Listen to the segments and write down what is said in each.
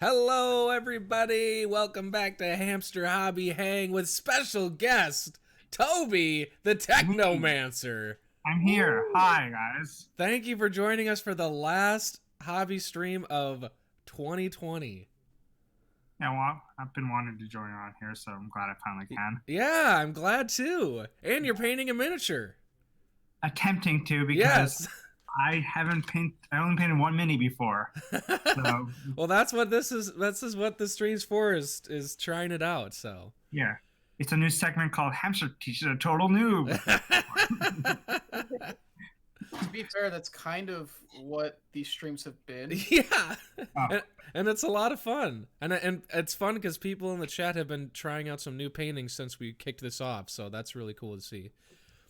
Hello, everybody. Welcome back to Hamster Hobby Hang with special guest Tobi, the Technomancer. I'm here. Woo. Hi, guys. Thank you for joining us for the last hobby stream of 2020. Yeah, well, I've been wanting to join on here, so I'm glad I finally can. Yeah, I'm glad too. And you're painting a miniature. Attempting to because Yes. I only painted one mini before. So Well, that's what this is. This is what the stream's for. Is trying it out. So yeah, it's a new segment called Hamster Teaches a Total Noob. To be fair, that's kind of what these streams have been. Yeah, Oh. and it's a lot of fun, and it's fun because people in the chat have been trying out some new paintings since we kicked this off. So that's really cool to see.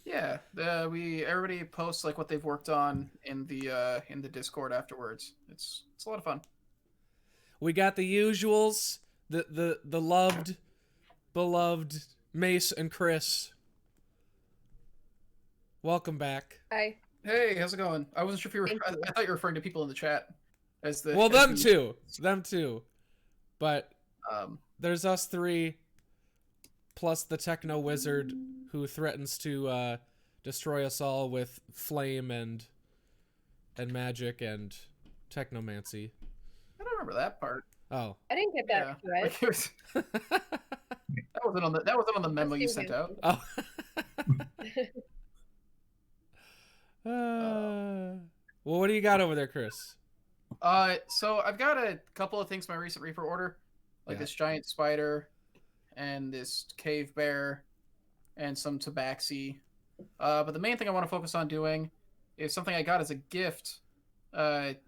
Yeah, everybody posts like what they've worked on in the Discord afterwards. It's a lot of fun. We got the usuals, the loved, beloved Mace and Chris. Welcome back. Hi. Hey, how's it going? I wasn't sure if you were. I thought you were referring to people in the chat as the. Well, as them too, but there's us three, plus the Techno Wizard who threatens to destroy us all with flame and magic and technomancy. I don't remember that part. Oh. I didn't get that threat. That wasn't on the memo you sent out. Oh. Well, what do you got over there, Chris? So I've got a couple of things from my recent Reaper order, like this giant spider, and this cave bear, and some tabaxi. But the main thing I want to focus on doing is something I got as a gift.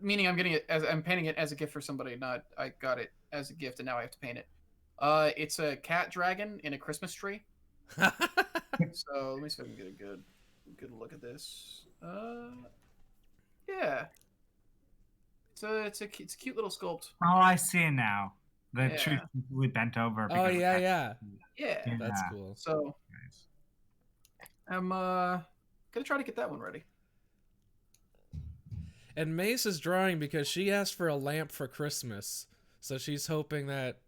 Meaning I'm painting it as a gift for somebody, not I got it as a gift and now I have to paint it. It's a cat dragon in a Christmas tree. So let me see if I can get a good look at this. Yeah. It's a cute little sculpt. Oh, I see it now. The tree completely bent over. Oh yeah. Yeah. That's cool. So I'm gonna try to get that one ready. And Mace is drawing because she asked for a lamp for Christmas, so she's hoping that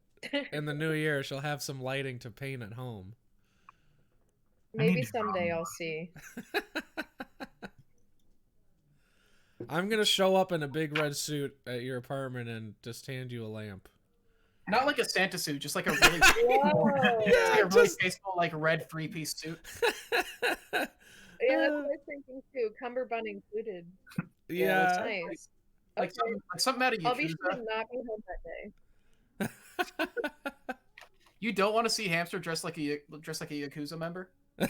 in the new year she'll have some lighting to paint at home. Maybe someday I'll see. I'm gonna show up in a big red suit at your apartment and just hand you a lamp. Not like a Santa suit, just like a really, tasteful, like red 3-piece suit. Yeah, that's what I was thinking too. Cummerbund included. Yeah. That's nice. Like something out of Yakuza. I'll be sure to not be home that day. You don't want to see Hamster dressed like a Yakuza member? Well,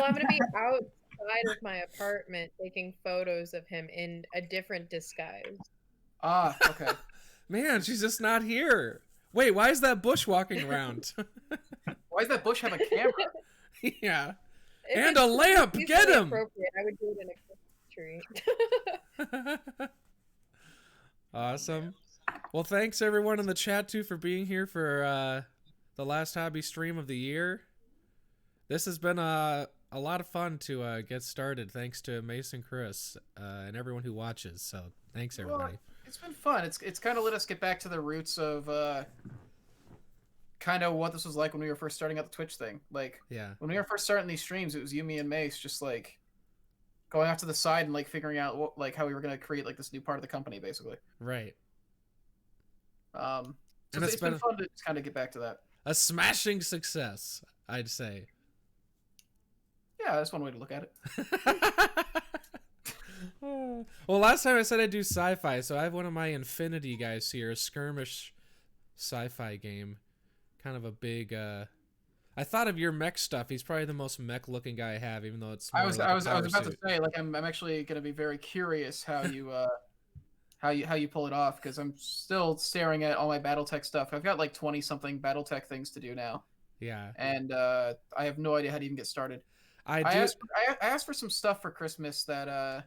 I'm gonna be outside of my apartment taking photos of him in a different disguise. Ah, okay. Man, she's just not here. Wait, why is that bush walking around? Why does that bush have a camera? Yeah. If And it's a lamp! Get easily him! appropriate, I would do it in a Christmas tree. Awesome. Well, thanks everyone in the chat too for being here for the last hobby stream of the year. This has been a lot of fun to get started. Thanks to Mason, Chris, and everyone who watches. So thanks everybody. Well, it's been fun. It's kind of let us get back to the roots of kind of what this was like when we were first starting out the Twitch thing. Like, yeah, when we were first starting these streams, it was you, me, and Mace just like going off to the side and like figuring out what, like how we were gonna create like this new part of the company, basically. right. So And it's been fun to just kind of get back to that. A smashing success, I'd say. Yeah, that's one way to look at it. Well, last time I said I'd do sci-fi, so I have one of my Infinity guys here, a skirmish sci-fi game. Kind of a big, I thought of your mech stuff. He's probably the most mech-looking guy I have, even though it's more I was like a about power to suit. say, like, I'm actually gonna be very curious how you how you pull it off, because I'm still staring at all my BattleTech stuff. I've got like 20-something BattleTech things to do now. Yeah. And I have no idea how to even get started. I asked for some stuff for Christmas that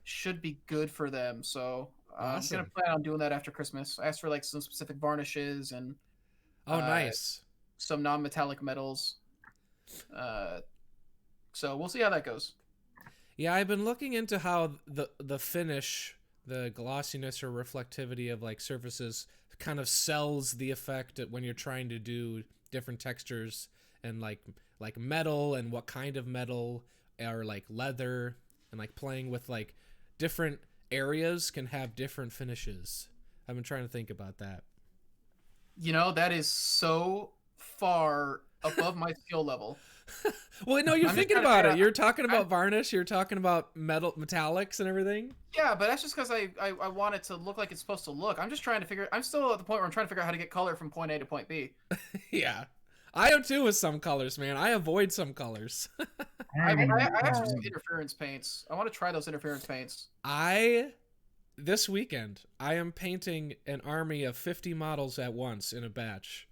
should be good for them, so Awesome. I'm gonna plan on doing that after Christmas. I asked for like some specific varnishes and nice. some non-metallic metals. So we'll see how that goes. Yeah, I've been looking into how the finish, the glossiness or reflectivity of like surfaces kind of sells the effect when you're trying to do different textures and like metal and what kind of metal, or like leather, and like playing with like different areas can have different finishes. I've been trying to think about that. You know, that is so far above my skill level. Well, no, you're thinking about it. You're talking about varnish. You're talking about metallics and everything. Yeah, but that's just because I want it to look like it's supposed to look. I'm just trying to figure. I'm still at the point where I'm trying to figure out how to get color from point A to point B. Yeah, I am too with some colors, man. I avoid some colors. I actually some interference paints. I want to try those interference paints. This weekend, I am painting an army of 50 models at once in a batch.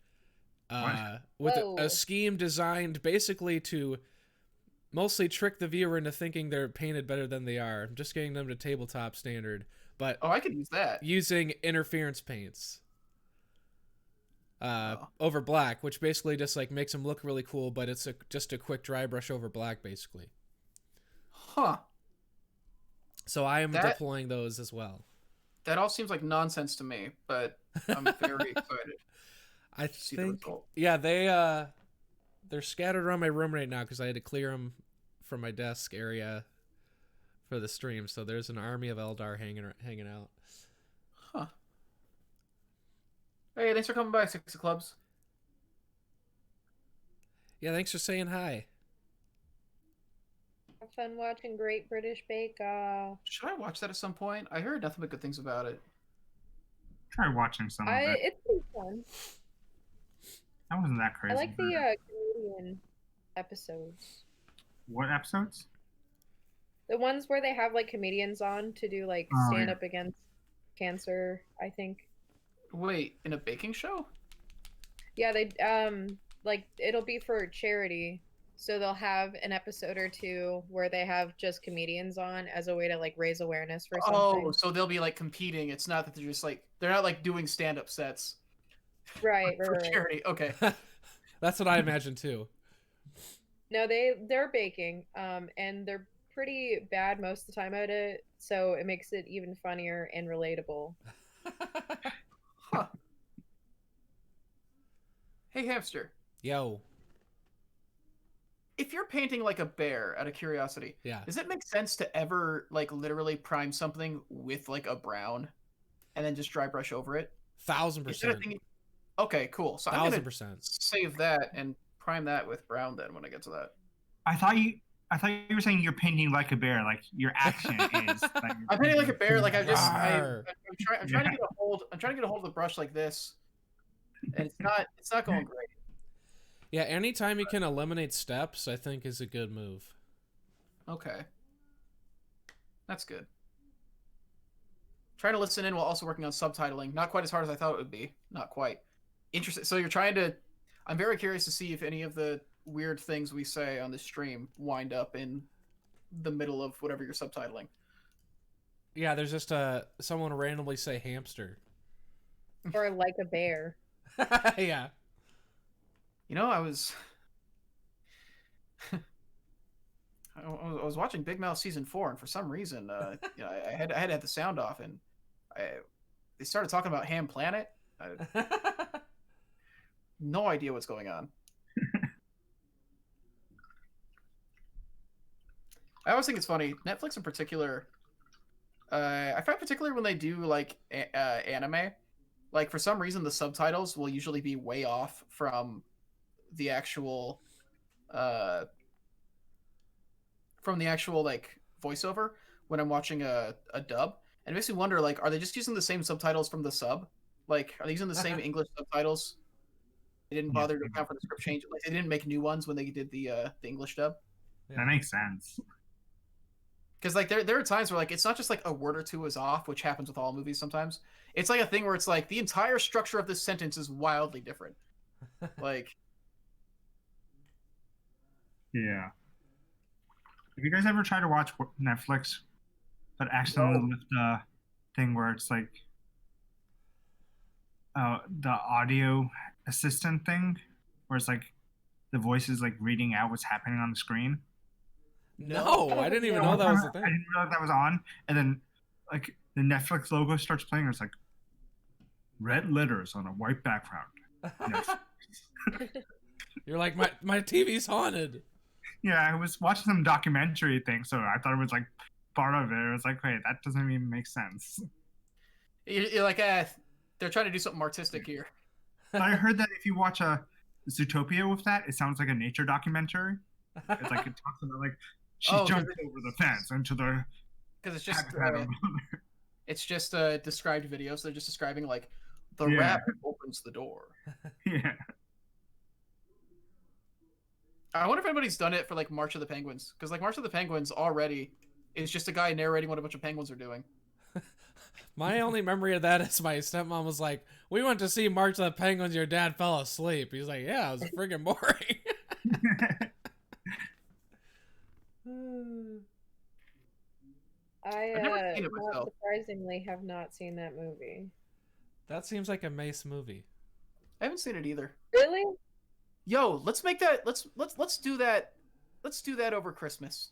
With a scheme designed basically to mostly trick the viewer into thinking they're painted better than they are. I'm just getting them to tabletop standard, but I could use that using interference paints over black, which basically just like makes them look really cool, but it's just a quick dry brush over black, basically. Huh. So I am deploying those as well. That all seems like nonsense to me, but I'm very excited. I think, yeah, they're scattered around my room right now because I had to clear them from my desk area for the stream. So there's an army of Eldar hanging out. Huh. Hey, thanks for coming by, Six of Clubs. Yeah, thanks for saying hi. Have fun watching Great British Bake Off. Should I watch that at some point? I heard nothing but good things about it. Try watching some of it. It's pretty fun. That wasn't that crazy. I like the comedian episodes. What episodes? The ones where they have like comedians on to do like stand up against cancer, I think. Wait, in a baking show? Yeah, they like it'll be for charity. So they'll have an episode or two where they have just comedians on as a way to like raise awareness for something. Oh, so they'll be like competing. It's not that they're just like they're not like doing stand-up sets. Right, for charity. Okay. That's what I imagine too. No, they're baking, and they're pretty bad most of the time at it, so it makes it even funnier and relatable. Huh. Hey, Hamster. Yo. If you're painting like a bear, out of curiosity, does it make sense to ever like literally prime something with like a brown, and then just dry brush over it? 1000%. Okay, cool. So 1000%. Save that and prime that with brown then when I get to that. I thought you were saying you're painting like a bear, like your action is. Like I'm painting like a bear, like I'm trying to get a hold. I'm trying to get a hold of the brush like this, and it's not going great. Yeah, anytime you can eliminate steps, I think is a good move. Okay, that's good. Trying to listen in while also working on subtitling. Not quite as hard as I thought it would be. Not quite. Interesting. So you're trying to. I'm very curious to see if any of the weird things we say on the stream wind up in the middle of whatever you're subtitling. Yeah, there's just someone randomly say hamster. Or like a bear. Yeah. You know, I was watching Big Mouth season 4, and for some reason, you know, I had to have the sound off, and they started talking about Ham Planet. No idea what's going on. I always think it's funny. Netflix in particular, I find particularly when they do like anime, like for some reason the subtitles will usually be way off from the actual like voiceover when I'm watching a dub, and it makes me wonder, like, are they just using the same subtitles from the sub? Like, are they using the same English subtitles? They didn't bother to account for the script change. Like, they didn't make new ones when they did the English dub. That makes sense. Because like there are times where like it's not just like a word or two is off, which happens with all movies sometimes. It's like a thing where it's like the entire structure of this sentence is wildly different. Like, yeah. Have you guys ever tried to watch Netflix, but accidentally left the thing where it's like the audio assistant thing, where it's like the voice is like reading out what's happening on the screen? No, I didn't even know that was a thing. I didn't know that was on, and then like the Netflix logo starts playing. It's like, red letters on a white background. You're like, my TV's haunted. Yeah, I was watching some documentary thing, so I thought it was like part of it. It was like, wait, that doesn't even make sense. You're like, they're trying to do something artistic here. But I heard that if you watch a Zootopia with that, it sounds like a nature documentary. It's like it talks about like she jumped over the fence into the. Because it's just described video, so they're just describing like the rabbit opens the door. Yeah. I wonder if anybody's done it for like March of the Penguins, because like March of the Penguins already is just a guy narrating what a bunch of penguins are doing. My only memory of that is my stepmom was like, "We went to see March of the Penguins. Your dad fell asleep." He's like, "Yeah, it was friggin' boring." I not surprisingly have not seen that movie. That seems like a Mace movie. I haven't seen it either. Really? Yo, let's make that. Let's do that. Let's do that over Christmas.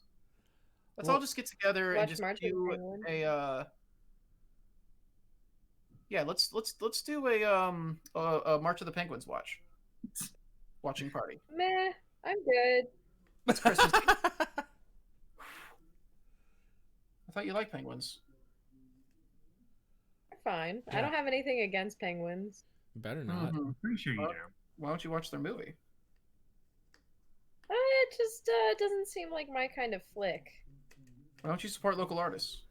Let's all just get together and just do a. Yeah, let's do a March of the Penguins watching party. Meh, I'm good. It's Christmas. I thought you liked penguins. Fine. Yeah. I don't have anything against penguins. Better not. I'm pretty sure you do. Why don't you watch their movie? It just doesn't seem like my kind of flick. Why don't you support local artists?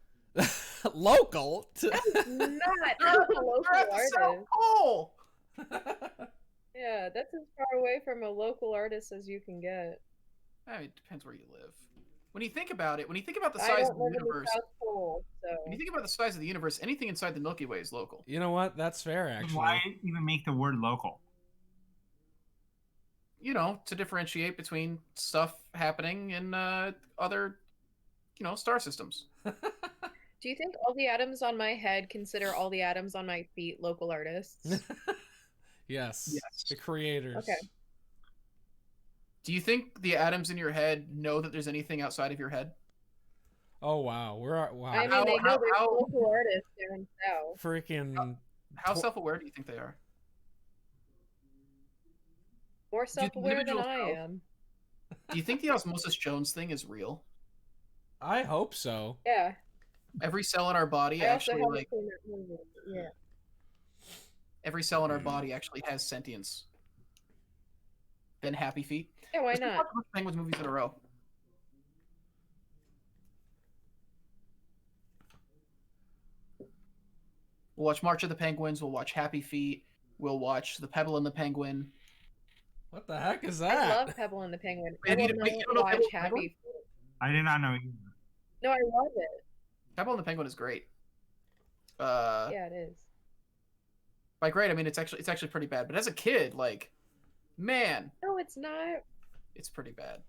Local? That's not a local artist. Cool. Yeah, that's as far away from a local artist as you can get. I mean, it depends where you live. When you think about it, when you think about the size of the universe, when you think about the size of the universe, anything inside the Milky Way is local. You know what? That's fair, actually. Why even make the word local? You know, to differentiate between stuff happening in other, star systems. Do you think all the atoms on my head consider all the atoms on my feet local artists? Yes. The creators. Okay. Do you think the atoms in your head know that there's anything outside of your head? Oh wow, wow. I mean, they know there's local artists down south. Freaking. How self-aware do you think they are? More self-aware than I am. Do you think the Osmosis Jones thing is real? I hope so. Yeah. Every cell in our body actually Yeah. Every cell in our body actually has sentience. Then Happy Feet. Yeah, why not? Watch Penguins movies in a row. We'll watch March of the Penguins. We'll watch Happy Feet. We'll watch The Pebble and the Penguin. What the heck is that? I love Pebble and the Penguin. I will watch Happy Feet. I did not know either. No, I love it. Pebble and the Penguin is great. Yeah, it is. By great, I mean it's actually pretty bad. But as a kid, like, man. No, it's not. It's pretty bad.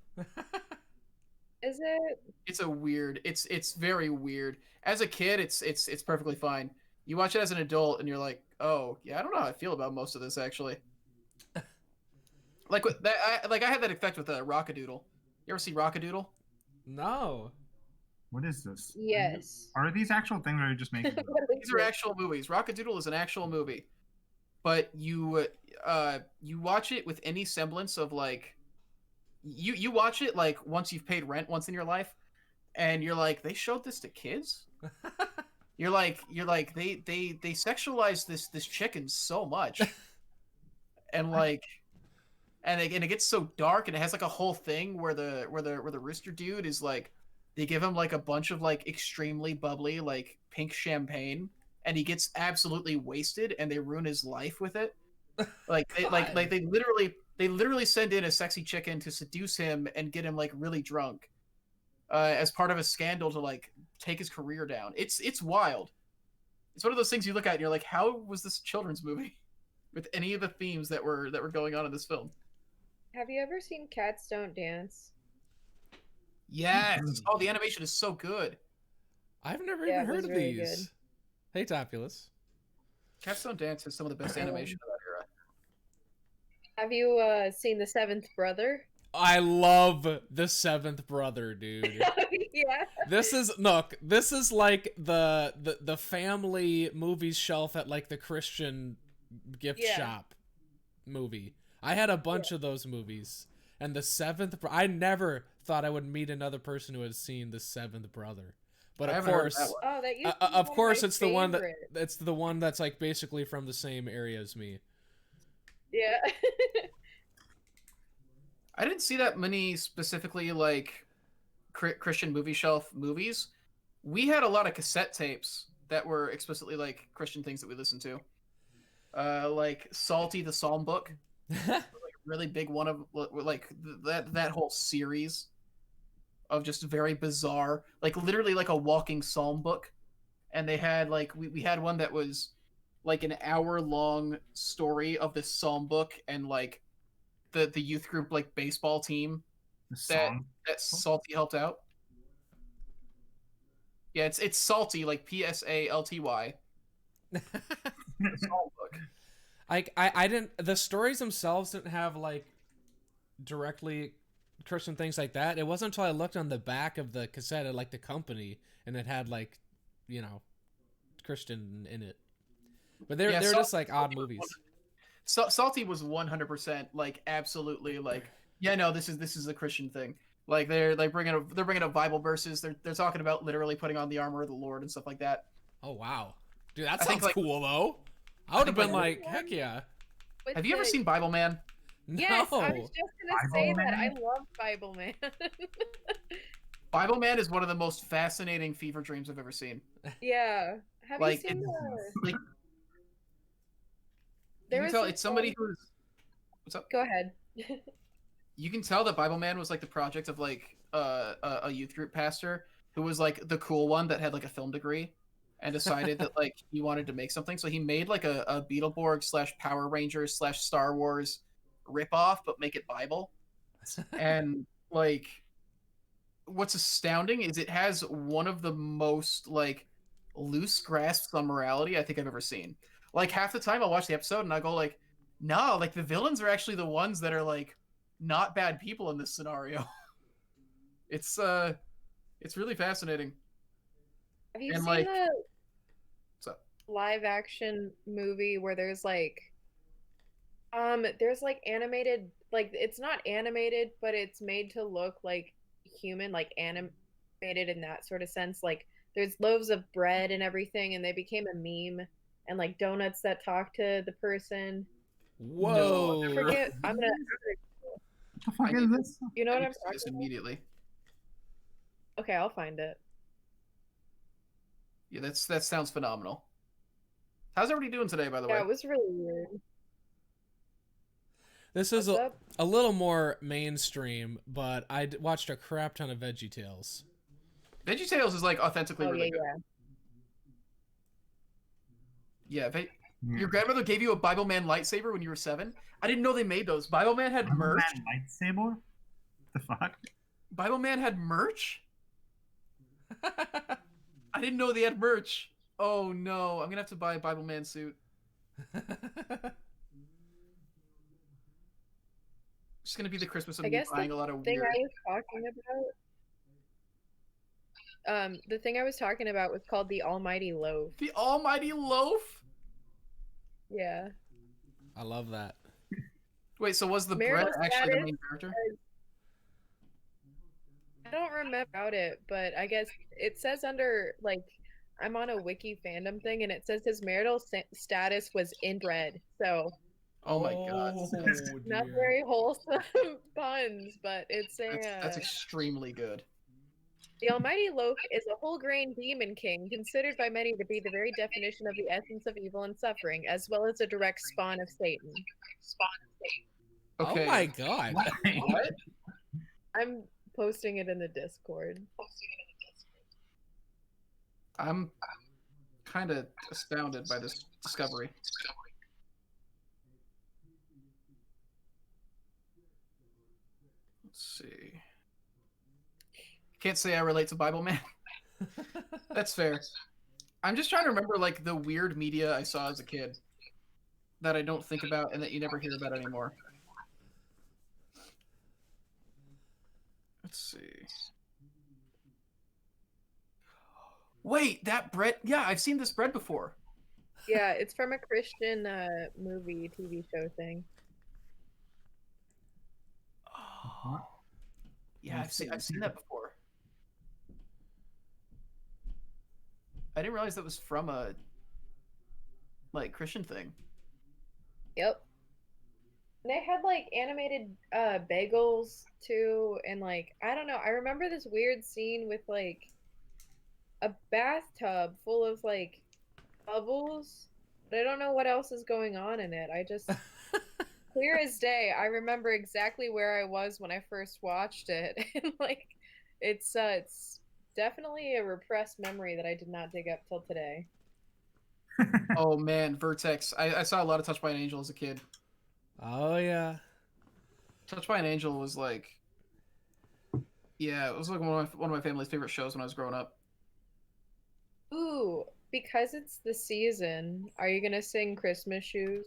Is it? It's a weird. It's very weird. As a kid, it's perfectly fine. You watch it as an adult, and you're like, oh yeah, I don't know how I feel about most of this actually. Like with that, I had that effect with Rockadoodle. You ever see Rockadoodle? No. What is this? Yes. Are these actual things, or are you just making? These are actual movies. Rockadoodle is an actual movie, but you watch it with any semblance of like, you watch it like once you've paid rent once in your life, and you're like, they showed this to kids. You're like they sexualize this chicken so much, and like. And it gets so dark, and it has like a whole thing where the rooster dude is like, they give him like a bunch of like extremely bubbly like pink champagne, and he gets absolutely wasted, and they ruin his life with it. Like they literally send in a sexy chicken to seduce him and get him like really drunk, as part of a scandal to like take his career down. It's wild. It's one of those things you look at and you're like, how was this a children's movie with any of the themes that were going on in this film? Have you ever seen Cats Don't Dance? Yes. Oh, the animation is so good. I've never even heard of really these. Good. Hey, Topulus. Cats Don't Dance has some of the best animation of that era. Have you seen The Seventh Brother? I love the Seventh Brother, dude. Yeah. This is like the family movies shelf at like the Christian gift shop movie. I had a bunch of those movies, and the I never thought I would meet another person who had seen the Seventh Brother. But of course, it's the one that's like basically from the same area as me. Yeah. I didn't see that many specifically like Christian movie shelf movies. We had a lot of cassette tapes that were explicitly like Christian things that we listened to. Like Salty the Psalm Book, like a really big one of like that whole series of just very bizarre, like literally like a walking psalm book. And they had like we had one that was like an hour-long story of this psalm book and like the youth group like baseball team that Salty helped out. Yeah, it's Salty, like Psalty. Psalm book. I didn't. The stories themselves didn't have like directly Christian things like that. It wasn't until I looked on the back of the cassette at like the company, and it had like, you know, Christian in it. But they're just like odd movies. Salty was 100% like absolutely like, yeah, no, this is a Christian thing. Like they're bringing up Bible verses. They're talking about literally putting on the armor of the Lord and stuff like that. Oh wow, dude, that sounds cool though. I would have been like, heck yeah. Have you ever seen Bible Man? Yes, No. I was just gonna say that. I love Bible Man. Bible Man is one of the most fascinating fever dreams I've ever seen. Yeah. Have you seen like, you can tell it's somebody who's... What's up? Go ahead. You can tell that Bible Man was like the project of like a youth group pastor who was like the cool one that had like a film degree and decided that like he wanted to make something. So he made like a Beetleborg / Power Rangers / Star Wars ripoff, but make it Bible. And like, what's astounding is it has one of the most like loose grasps on morality I think I've ever seen. Like half the time I'll watch the episode and I go like, no, like the villains are actually the ones that are like not bad people in this scenario. It's really fascinating. Have you seen the live action movie where there's like animated, like it's not animated, but it's made to look like human, like animated in that sort of sense. Like there's loaves of bread and everything, and they became a meme, and like donuts that talk to the person. Whoa! I forget. I'm gonna. What the fuck is this? You know what I'm talking about? Immediately. Okay, I'll find it. Yeah, that sounds phenomenal. How's everybody doing today, by the way? Yeah, it was really weird. This is a little more mainstream, but I watched a crap ton of VeggieTales. VeggieTales is like authentically really good. Yeah. Your grandmother gave you a Bible Man lightsaber when you were 7? I didn't know they made those. Bible Man had merch. Lightsaber? The fuck? Bible Man had merch? I didn't know they had merch. Oh no, I'm gonna have to buy a Bible Man suit. It's gonna be the Christmas of me buying a lot of weird. The thing I was talking about was called the Almighty Loaf. The Almighty Loaf? Yeah. I love that. Wait, so was the bread actually the main character? I don't remember about it, but I guess it says under, like, I'm on a wiki fandom thing, and it says his marital status was inbred, so... Oh my god. Not very wholesome puns, but it's a... That's extremely good. The Almighty Loaf is a whole grain demon king, considered by many to be the very definition of the essence of evil and suffering, as well as a direct spawn of Satan. Okay. Oh my god. What? I'm posting it in the Discord. I'm kind of astounded by this discovery. Let's see. Can't say I relate to Bible Man. That's fair. I'm just trying to remember like the weird media I saw as a kid that I don't think about and that you never hear about anymore. Let's see. Wait, that bread. Yeah, I've seen this bread before. Yeah, it's from a Christian movie, TV show thing. Oh. Yeah, I've seen that before. I didn't realize that was from a like Christian thing. Yep. And they had like animated bagels too, and like I don't know. I remember this weird scene with like a bathtub full of like bubbles, but I don't know what else is going on in it. I just clear as day, I remember exactly where I was when I first watched it, and like it's definitely a repressed memory that I did not dig up till today. Oh man, Vertex. I saw a lot of Touched by an Angel as a kid. Oh yeah. Touched by an Angel was like, yeah, it was like one of my family's favorite shows when I was growing up. Ooh, because it's the season, are you gonna sing Christmas Shoes,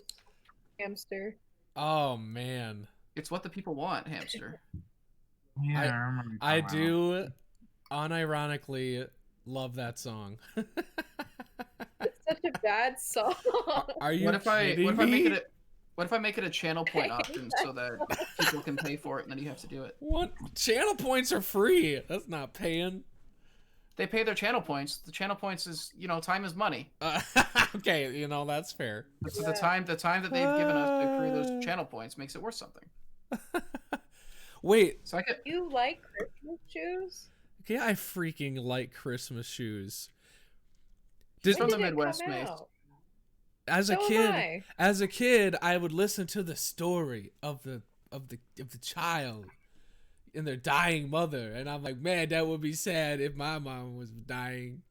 Hamster? Oh man. It's what the people want, Hamster. Yeah, I remember. I do unironically love that song. It's such a bad song. Are you kidding me? What if I make it a channel point option so that people can pay for it and then you have to do it? What? Channel points are free. That's not paying. They pay their channel points. The channel points is, time is money. Okay, that's fair. So the time that they've given us to accrue those channel points makes it worth something. Wait. So You like Christmas shoes? Yeah, I freaking like Christmas shoes. From the Midwest, mate. As a kid, I would listen to the story of the child and their dying mother, and I'm like, man, that would be sad if my mom was dying.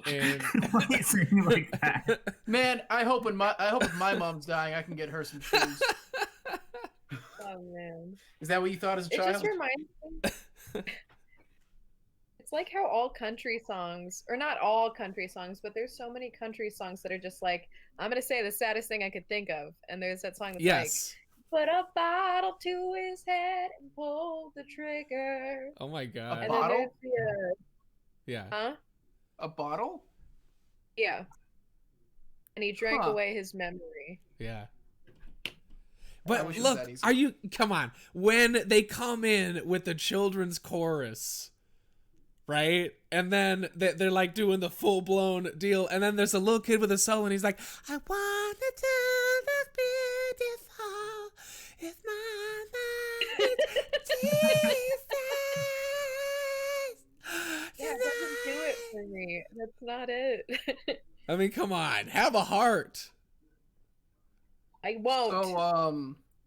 And why is it like that? Man, I hope if my mom's dying, I can get her some shoes. Oh man, is that what you thought as a child? It just reminds me. It's like how all country songs, or not all country songs, but there's so many country songs that are just like, I'm gonna say the saddest thing I could think of, and there's that song that's like, put a bottle to his head and pull the trigger. Oh my god! A bottle? Yeah. Huh? A bottle? Yeah. And he drank away his memory. Yeah. But look, come on, when they come in with the children's chorus, right? And then they're like doing the full-blown deal, and then there's a little kid with a solo, and he's like, I want to look beautiful if my mind Jesus. Yeah, it doesn't do it for me. That's not it. I mean, come on, have a heart. I won't.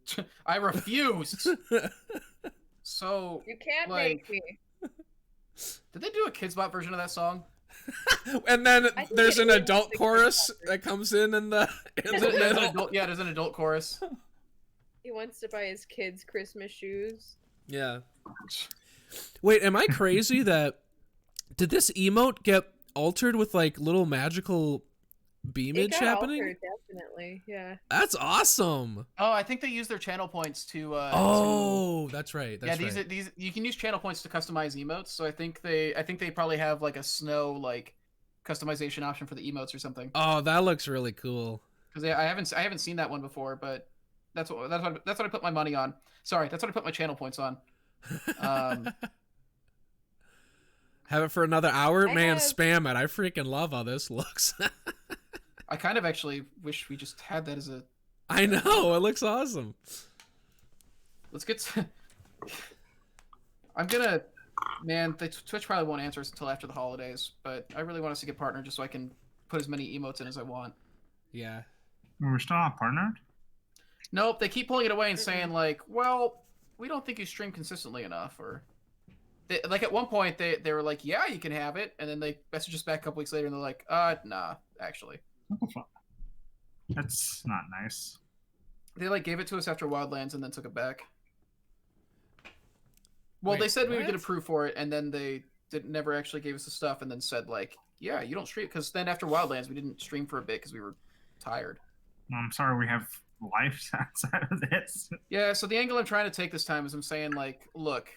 So, I refused. So you can't make me. Did they do a Kids Bop version of that song? And then there's an adult chorus that comes in the middle. There's an adult chorus. He wants to buy his kids Christmas shoes. Yeah. Wait, am I crazy that did this emote get altered with like little magical beamage happening? Altered, definitely, yeah. That's awesome. Oh, I think they use their channel points to. That's right. That's right. These you can use channel points to customize emotes. So I think they probably have like a snow like customization option for the emotes or something. Oh, that looks really cool. Because I haven't seen that one before, but that's what I put my money on. Sorry, that's what I put my channel points on. Have it for another hour? Man, spam it. I freaking love how this looks. I kind of actually wish we just had that as a... I know, it looks awesome. Let's get to... I'm gonna... Man, Twitch probably won't answer us until after the holidays, but I really want us to get partnered just so I can put as many emotes in as I want. Yeah. We're still not partnered? Nope, they keep pulling it away and saying, like, well, we don't think you stream consistently enough, or... like, at one point, they were like, yeah, you can have it, and then they messaged us back a couple weeks later, and they're like, nah, actually. What the fuck? That's not nice. They, like, gave it to us after Wildlands and then took it back. Well, Wait, they said we what? would get approved for it, and then they never actually gave us the stuff, and then said, like, yeah, you don't stream, because then after Wildlands, we didn't stream for a bit because we were tired. Well, I'm sorry, we have life outside of this. Yeah, so the angle I'm trying to take this time is I'm saying, like, look,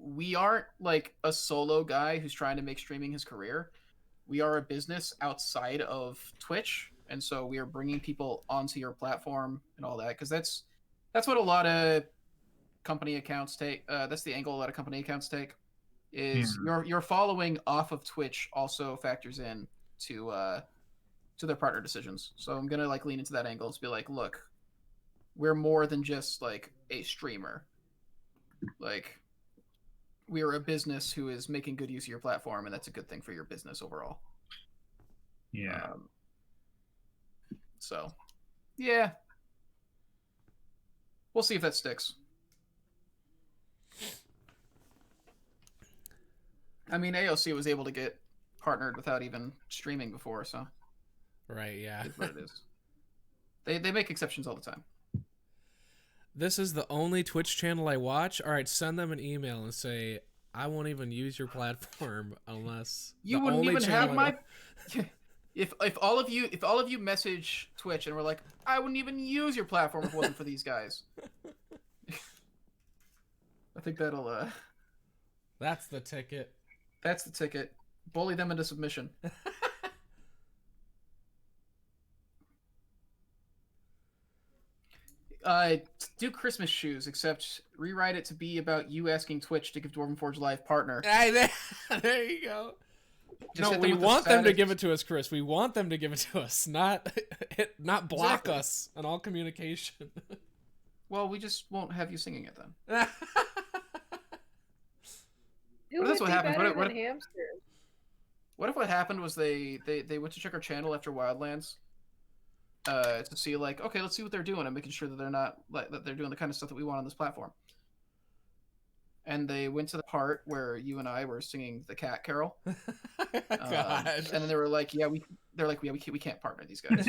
we aren't like a solo guy who's trying to make streaming his career. We are a business outside of Twitch, and so we are bringing people onto your platform and all that, because that's what a lot of company accounts take. That's the angle a lot of company accounts take. Is your following off of Twitch also factors in to their partner decisions. So I'm gonna like lean into that angle to be like, look, we're more than just like a streamer. Like, we are a business who is making good use of your platform, and that's a good thing for your business overall. Yeah. So, yeah, we'll see if that sticks. I mean, AOC was able to get partnered without even streaming before, so. Right, yeah. It's what it is. They make exceptions all the time. This is the only Twitch channel I watch. All right, send them an email and say, I won't even use your platform unless you wouldn't even have my. If all of you message Twitch and we're like, I wouldn't even use your platform if it wasn't for these guys. I think that'll. That's the ticket. That's the ticket. Bully them into submission. Do Christmas shoes, except rewrite it to be about you asking Twitch to give Dwarven Forge Live partner. There you go. Just no, we want them to give it to us, Chris. We want them to give it to us, not block us on all communication. Well, we just won't have you singing it then. What if that's what happened? What Hamster? What if what happened was they went to check our channel after Wildlands? To see like, okay, let's see what they're doing and making sure that they're not like that they're doing the kind of stuff that we want on this platform. And they went to the part where you and I were singing the cat carol. And then they were like, we can't partner these guys.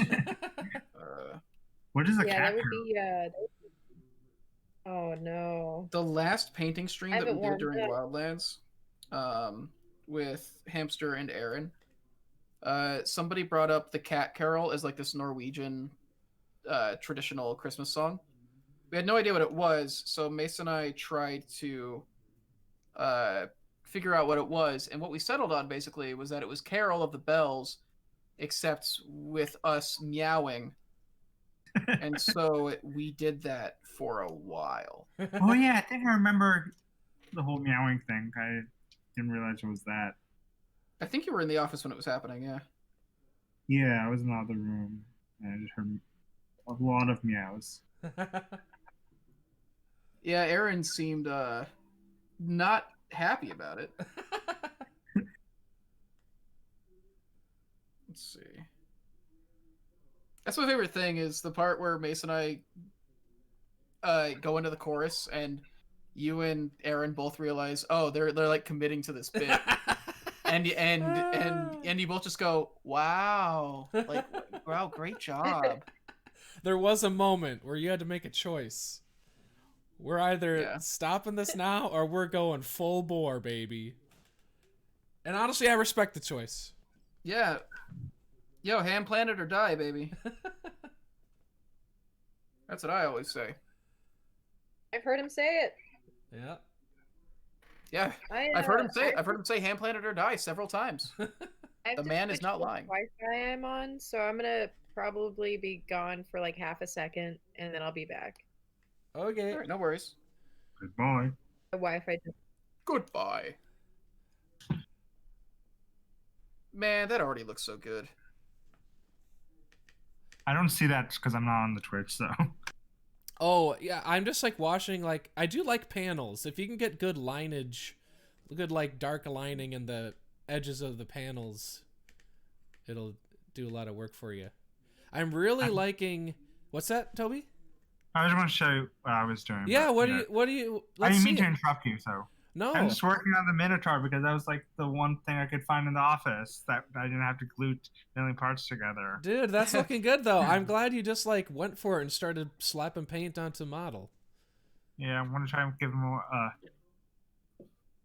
What is a cat that would be oh no. The last painting stream that we did during Wildlands, with Hamster and Aaron. Somebody brought up the cat carol as like this Norwegian traditional Christmas song. We had no idea what it was, so Mace and I tried to figure out what it was, and what we settled on basically was that it was Carol of the Bells, except with us meowing. And so we did that for a while. Oh yeah, I think I remember the whole meowing thing. I didn't realize it was that. I think you were in the office when it was happening, yeah. Yeah, I was in the other room, and I just heard a lot of meows. Yeah, Aaron seemed not happy about it. Let's see. That's my favorite thing, is the part where Mace and I go into the chorus, and you and Aaron both realize, oh, they're like committing to this bit. And you both just go, wow, like, wow, great job. There was a moment where you had to make a choice. We're either stopping this now or we're going full bore, baby. And honestly, I respect the choice. Yeah. Yo, Ham Planet or die, baby. That's what I always say. I've heard him say it. Yeah. Yeah, I've heard him say Ham Planet or die several times. The man is not lying. Wi-Fi I'm on, so I'm gonna probably be gone for like half a second, and then I'll be back. Okay. All right, no worries. Goodbye. The Wi-Fi. Goodbye. Man, that already looks so good. I don't see that because I'm not on the Twitch, so. Oh, yeah, I'm just, like, watching, like, I do like panels. If you can get good lineage, good, like, dark lining in the edges of the panels, it'll do a lot of work for you. I'm really liking... What's that, Toby? I just want to show you what I was doing. Yeah, what do you... I didn't mean to interrupt you, so... No. I'm just working on the Minotaur because that was, like, the one thing I could find in the office that I didn't have to glue a million parts together. Dude, that's looking good, though. I'm glad you just, like, went for it and started slapping paint onto the model. Yeah, I want to try and give him more,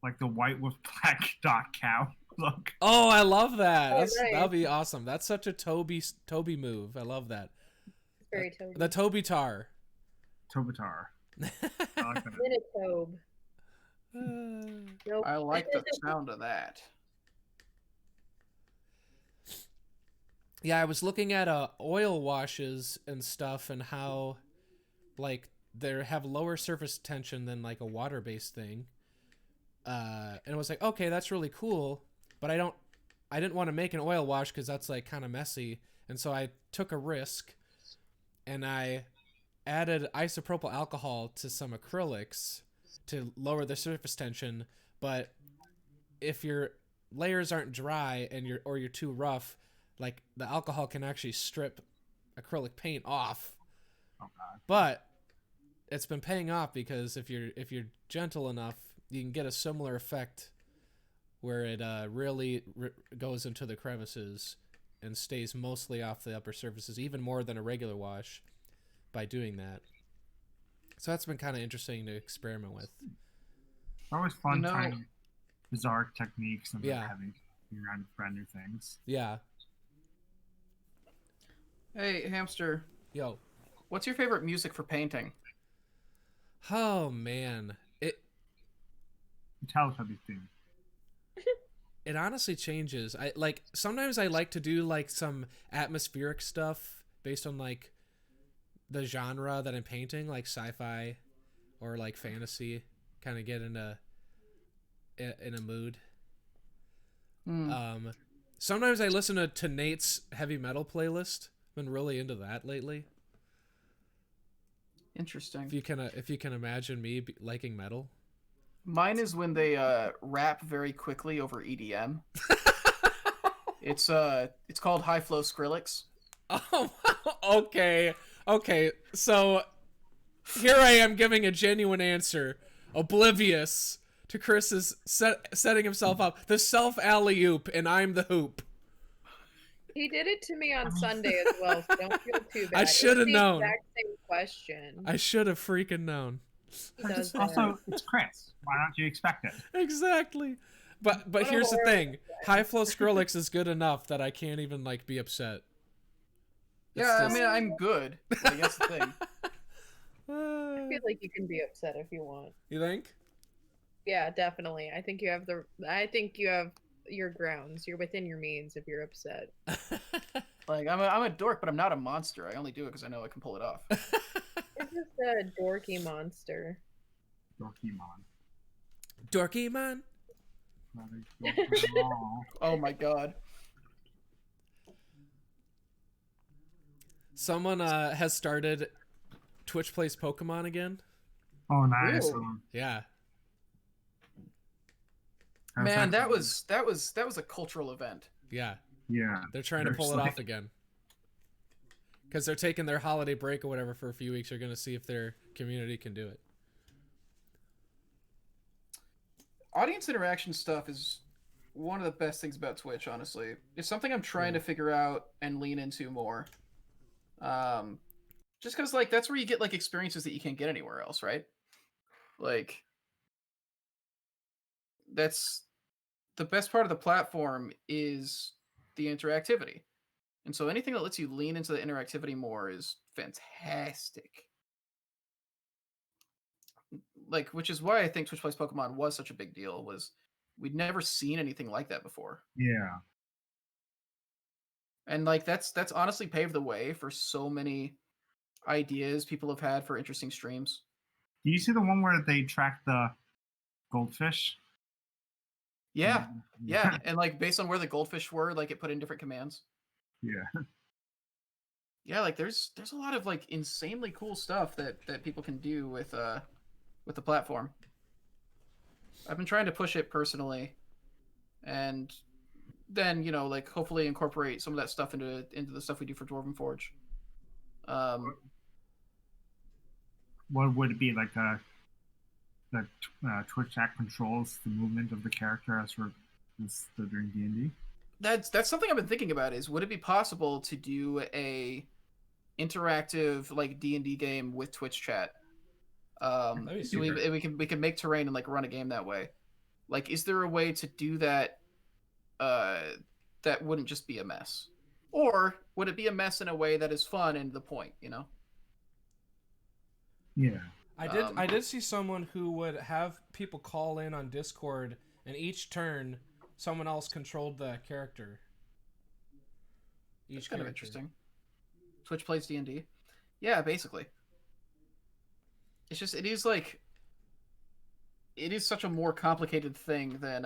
like, the white with black dot cow look. Oh, I love that. That'll be awesome. That's such a Toby move. I love that. Very Toby. The Toby Tar. Tobitar. I like that. Minitobe. Nope. I like the sound of that. Yeah, I was looking at oil washes and stuff and how like they have lower surface tension than like a water-based thing. And it was like, okay, that's really cool, but I didn't want to make an oil wash because that's like kind of messy, and so I took a risk and I added isopropyl alcohol to some acrylics to lower the surface tension. But if your layers aren't dry and you're too rough, like the alcohol can actually strip acrylic paint off. Oh god. But it's been paying off because if you're gentle enough, you can get a similar effect where it really goes into the crevices and stays mostly off the upper surfaces, even more than a regular wash, by doing that. So that's been kind of interesting to experiment with. It's always fun trying bizarre techniques and Yeah. having around to try new things. Yeah. Hey, Hamster. Yo. What's your favorite music for painting? Oh man. Teletubbies theme. It honestly changes. Sometimes I like to do like some atmospheric stuff based on like the genre that I'm painting, like sci-fi or like fantasy, kind of get in a mood. Sometimes I listen to Nate's heavy metal playlist. Been really into that lately. Interesting. If you can imagine me liking metal. Mine is when they rap very quickly over EDM. It's called High Flow Skrillex. Oh, okay. So here I am giving a genuine answer, oblivious to Chris's setting himself up. The self alley-oop, and I'm the hoop. He did it to me on Sunday as well, so don't feel too bad. I should have known. Exact same question. I should have freaking known. Also, it's Chris. Why don't you expect it? Exactly. But here's the thing. High Flow Skrillex is good enough that I can't even like be upset. I mean, I'm good. Like, that's the thing. I feel like you can be upset if you want. You think? Yeah, definitely. I think you have your grounds. You're within your means if you're upset. Like, I'm a dork, but I'm not a monster. I only do it because I know I can pull it off. You're just a dorky monster. Dorky man. Oh my god. Someone has started Twitch Plays Pokemon again. Oh, nice. Yeah. Man, that was a cultural event. Yeah. Yeah. They're trying to pull it off again. Because they're taking their holiday break or whatever for a few weeks. They're going to see if their community can do it. Audience interaction stuff is one of the best things about Twitch, honestly. It's something I'm trying to figure out and lean into more. Just because, like, that's where you get, like, experiences that you can't get anywhere else, right? Like, that's the best part of the platform is the interactivity. And so anything that lets you lean into the interactivity more is fantastic. Like, which is why I think Twitch Plays Pokemon was such a big deal, was we'd never seen anything like that before. Yeah. And like that's honestly paved the way for so many ideas people have had for interesting streams. Do you see the one where they track the goldfish? Yeah. Yeah. And like based on where the goldfish were, like it put in different commands. Yeah. Yeah, like there's a lot of like insanely cool stuff that people can do with the platform. I've been trying to push it personally, and then like hopefully incorporate some of that stuff into the stuff we do for Dwarven Forge. What would it be like? The Twitch chat controls the movement of the character as we're during D&D. That's something I've been thinking about. Is would it be possible to do a interactive like D&D game with Twitch chat? So we can make terrain and like run a game that way. Like, is there a way to do that that wouldn't just be a mess, or would it be a mess in a way that is fun and the point? Yeah. I did see someone who would have people call in on Discord, and each turn, someone else controlled the character. That's kind of interesting. Twitch plays D&D. Yeah, basically. It's just it is such a more complicated thing than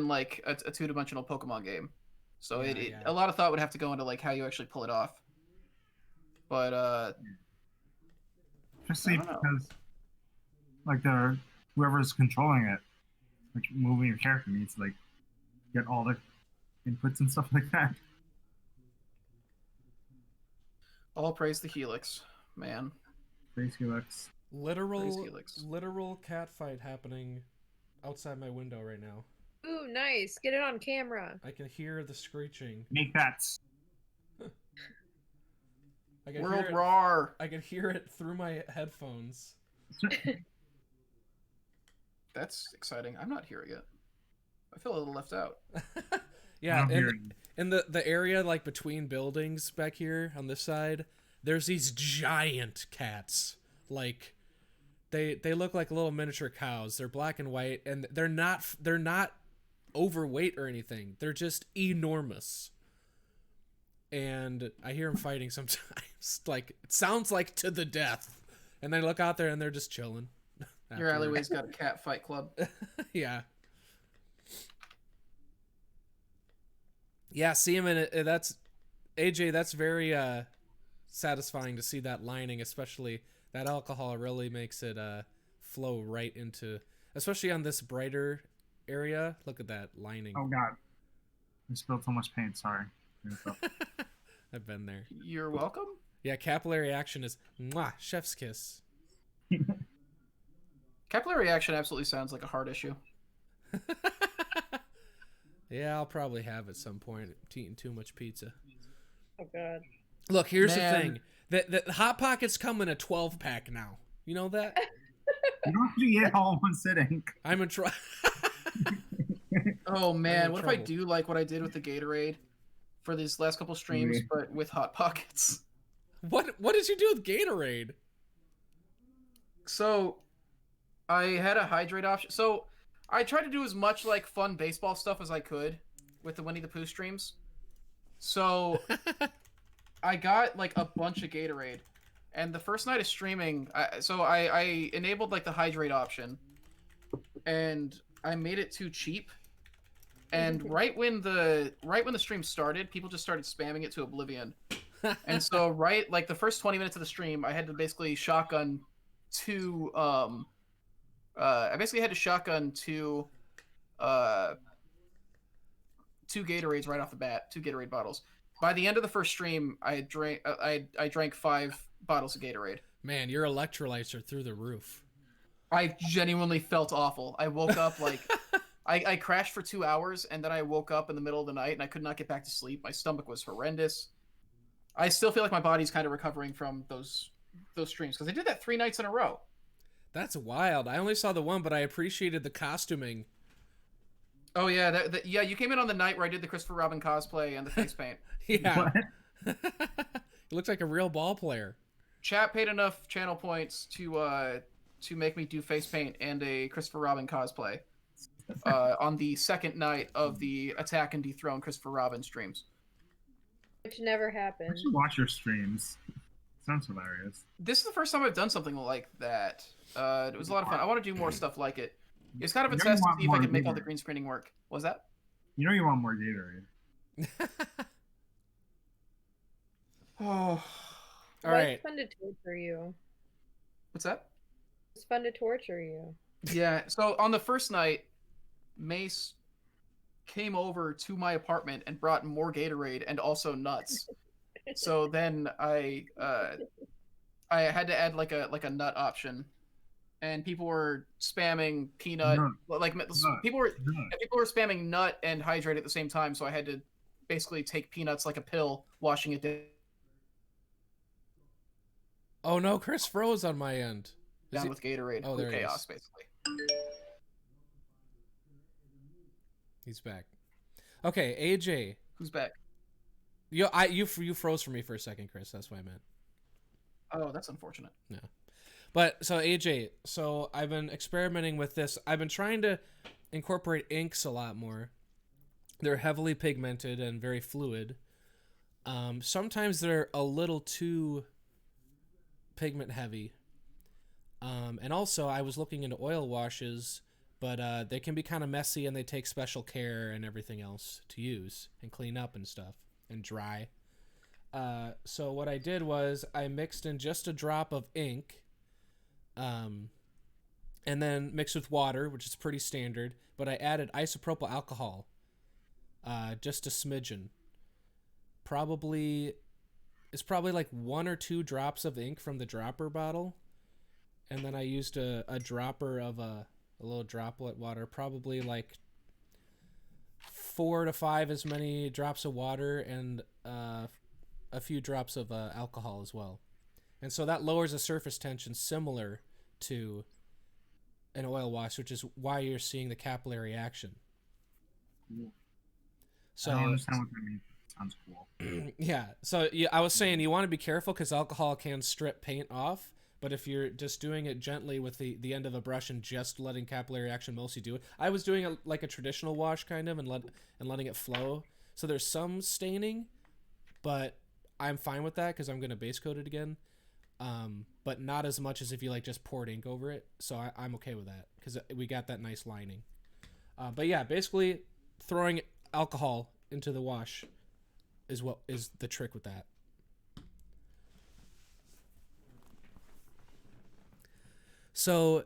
like a 2-dimensional Pokemon game. So a lot of thought would have to go into like how you actually pull it off. But especially because like whoever's controlling it, like moving your character needs to like get all the inputs and stuff like that. All praise the Helix, man. Praise Helix. Literal cat fight happening outside my window right now. Ooh, nice. Get it on camera. I can hear the screeching. Make bats. World roar. I can hear it through my headphones. That's exciting. I'm not hearing it. I feel a little left out. Yeah, in the area like between buildings back here on this side, there's these giant cats. Like they look like little miniature cows. They're black and white, and they're not overweight or anything. They're just enormous. And I hear them fighting sometimes. Like it sounds like to the death. And then I look out there and they're just chilling. Your alleyway's got a cat fight club. Yeah. Yeah, see him in it. That's AJ. That's very satisfying to see that lining, especially that alcohol really makes it flow right into, especially on this brighter area. Look at that lining. Oh God, I spilled so much paint. Sorry. I've been there. You're welcome. Yeah, capillary action is mwah, chef's kiss. Capillary action absolutely sounds like a heart issue. Yeah, I'll probably have at some point. Eating too much pizza. Oh God. Look, here's the thing. The Hot Pockets come in a 12-pack now. You know that? You don't have to eat it all in one sitting. I'm in trouble. Oh man, what if I do like what I did with the Gatorade for these last couple streams, but with Hot Pockets? What did you do with Gatorade? So, I had a hydrate option. So, I tried to do as much like fun baseball stuff as I could with the Winnie the Pooh streams. So, I got like a bunch of Gatorade, and the first night of streaming, I enabled like the hydrate option, and I made it too cheap. And right when the stream started, people just started spamming it to oblivion. And so like the first 20 minutes of the stream, I had to basically shotgun two Gatorades right off the bat, 2 Gatorade bottles. By the end of the first stream, I drank 5 bottles of Gatorade. Man, your electrolytes are through the roof. I genuinely felt awful. I woke up like I crashed for 2 hours, and then I woke up in the middle of the night, and I could not get back to sleep. My stomach was horrendous. I still feel like my body's kind of recovering from those streams, because I did that 3 nights in a row. That's wild. I only saw the one, but I appreciated the costuming. Oh yeah, yeah. You came in on the night where I did the Christopher Robin cosplay and the face paint. Yeah, it looks like a real ball player. Chat paid enough channel points to make me do face paint and a Christopher Robin cosplay on the second night of the Attack and Dethrone Christopher Robin streams. Which never happened. I should watch your streams. Sounds hilarious. This is the first time I've done something like that. It was a lot of fun. I want to do more stuff like it. It's kind of a test to see if I can make all the green screening work. What was that? You know you want more Gatorade. Oh. All right. It's fun to torture you. What's that? It's fun to torture you. Yeah. So on the first night, Mace came over to my apartment and brought more Gatorade and also nuts. So then I had to add like a nut option, and people were spamming peanut. People were spamming nut and hydrate at the same time. So I had to basically take peanuts like a pill, washing it down. Oh no, Chris froze on my end. With Gatorade. Oh, there chaos, basically. He's back. Okay, AJ. Who's back? You froze for me for a second, Chris. That's what I meant. Oh, that's unfortunate. Yeah. But so AJ, so I've been experimenting with this. I've been trying to incorporate inks a lot more. They're heavily pigmented and very fluid. Sometimes they're a little too pigment heavy. And also, I was looking into oil washes, but they can be kind of messy and they take special care and everything else to use and clean up and stuff and dry. So what I did was I mixed in just a drop of ink, and then mixed with water, which is pretty standard, but I added isopropyl alcohol, just a smidgen. It's probably like 1 or 2 drops of ink from the dropper bottle, and then I used a dropper of a little droplet water, probably like 4 to 5 as many drops of water, and a few drops of alcohol as well. And so that lowers the surface tension similar to an oil wash, which is why you're seeing the capillary action. So I don't understand what that means. Sounds cool. Yeah. So I was saying you want to be careful because alcohol can strip paint off. But if you're just doing it gently with the end of a brush and just letting capillary action mostly do it, I was doing it like a traditional wash kind of and letting it flow. So there's some staining, but I'm fine with that because I'm going to base coat it again. But not as much as if you like just poured ink over it. So I'm okay with that because we got that nice lining. But yeah, basically throwing alcohol into the wash is what is the trick with that. So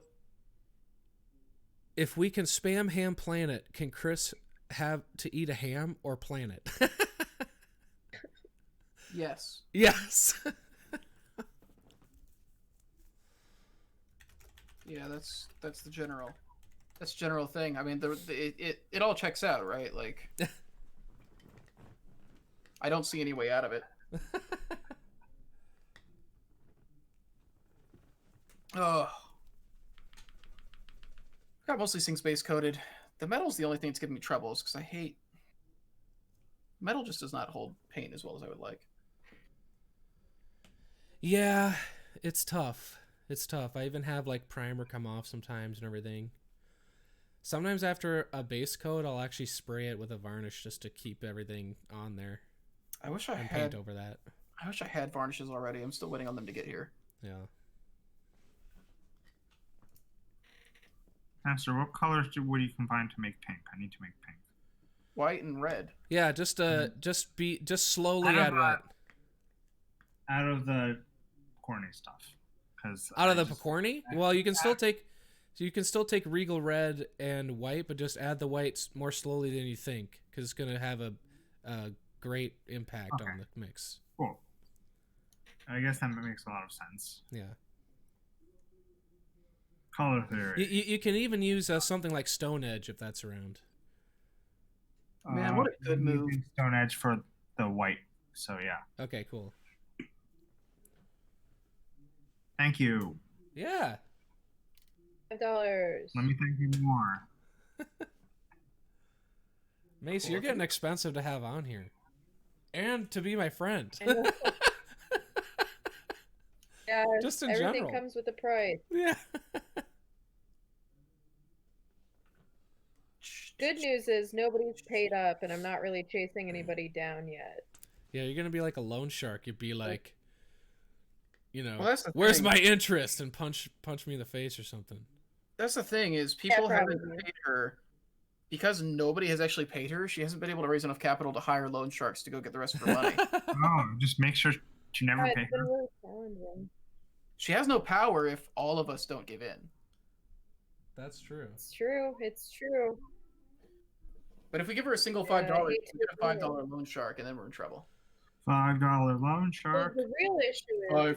if we can spam ham planet, can Chris have to eat a ham or planet? Yes. Yes. Yeah, that's the general thing. I mean, it all checks out, right? Like, I don't see any way out of it. Oh, got most of these things base coated. The metal's the only thing that's giving me troubles because I hate metal. Just does not hold paint as well as I would like. Yeah, it's tough. It's tough. I even have like primer come off sometimes and everything. Sometimes after a base coat, I'll actually spray it with a varnish just to keep everything on there. I wish I and had paint over that. I wish I had varnishes already. I'm still waiting on them to get here. Yeah. Hamster, what colors would you combine to make pink? I need to make pink. White and red. Yeah, just slowly add white. Out of the corny stuff. Out of the Picorni? Well, you can still take Regal Red and white, but just add the whites more slowly than you think, because it's gonna have a great impact on the mix. Cool. I guess that makes a lot of sense. Yeah. Color theory. You can even use something like Stone Edge if that's around. Man, what a good move. Stone Edge for the white. So yeah. Okay, cool. Thank you. Yeah. $5. Let me thank you more. Mace, you're getting expensive to have on here. And to be my friend. Yeah, just in everything general. comes with a price. Yeah. Good news is nobody's paid up, and I'm not really chasing anybody down yet. Yeah, you're gonna be like a loan shark. You'd be like, well, where's thing. my interest? And punch me in the face or something. That's the thing is people haven't paid her because nobody has actually paid her. She hasn't been able to raise enough capital to hire loan sharks to go get the rest of her money. Oh, just make sure you never pay her. Really challenging. She has no power if all of us don't give in. That's true. It's true. It's true. But if we give her a single $5, we get a $5 loan shark, and then we're in trouble. $5 loan shark. Well, the real issue is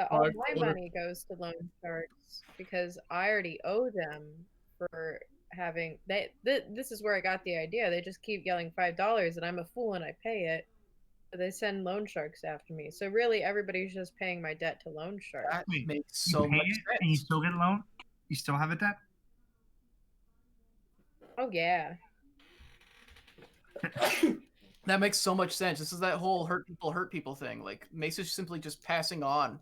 all my money goes to loan sharks because I already owe them for having this is where I got the idea. They just keep yelling $5 and I'm a fool and I pay it. But they send loan sharks after me. So really everybody's just paying my debt to loan sharks. That makes so much sense. And you still get a loan? You still have a debt? Oh yeah. That makes so much sense. This is that whole hurt people thing. Like Mace is simply just passing on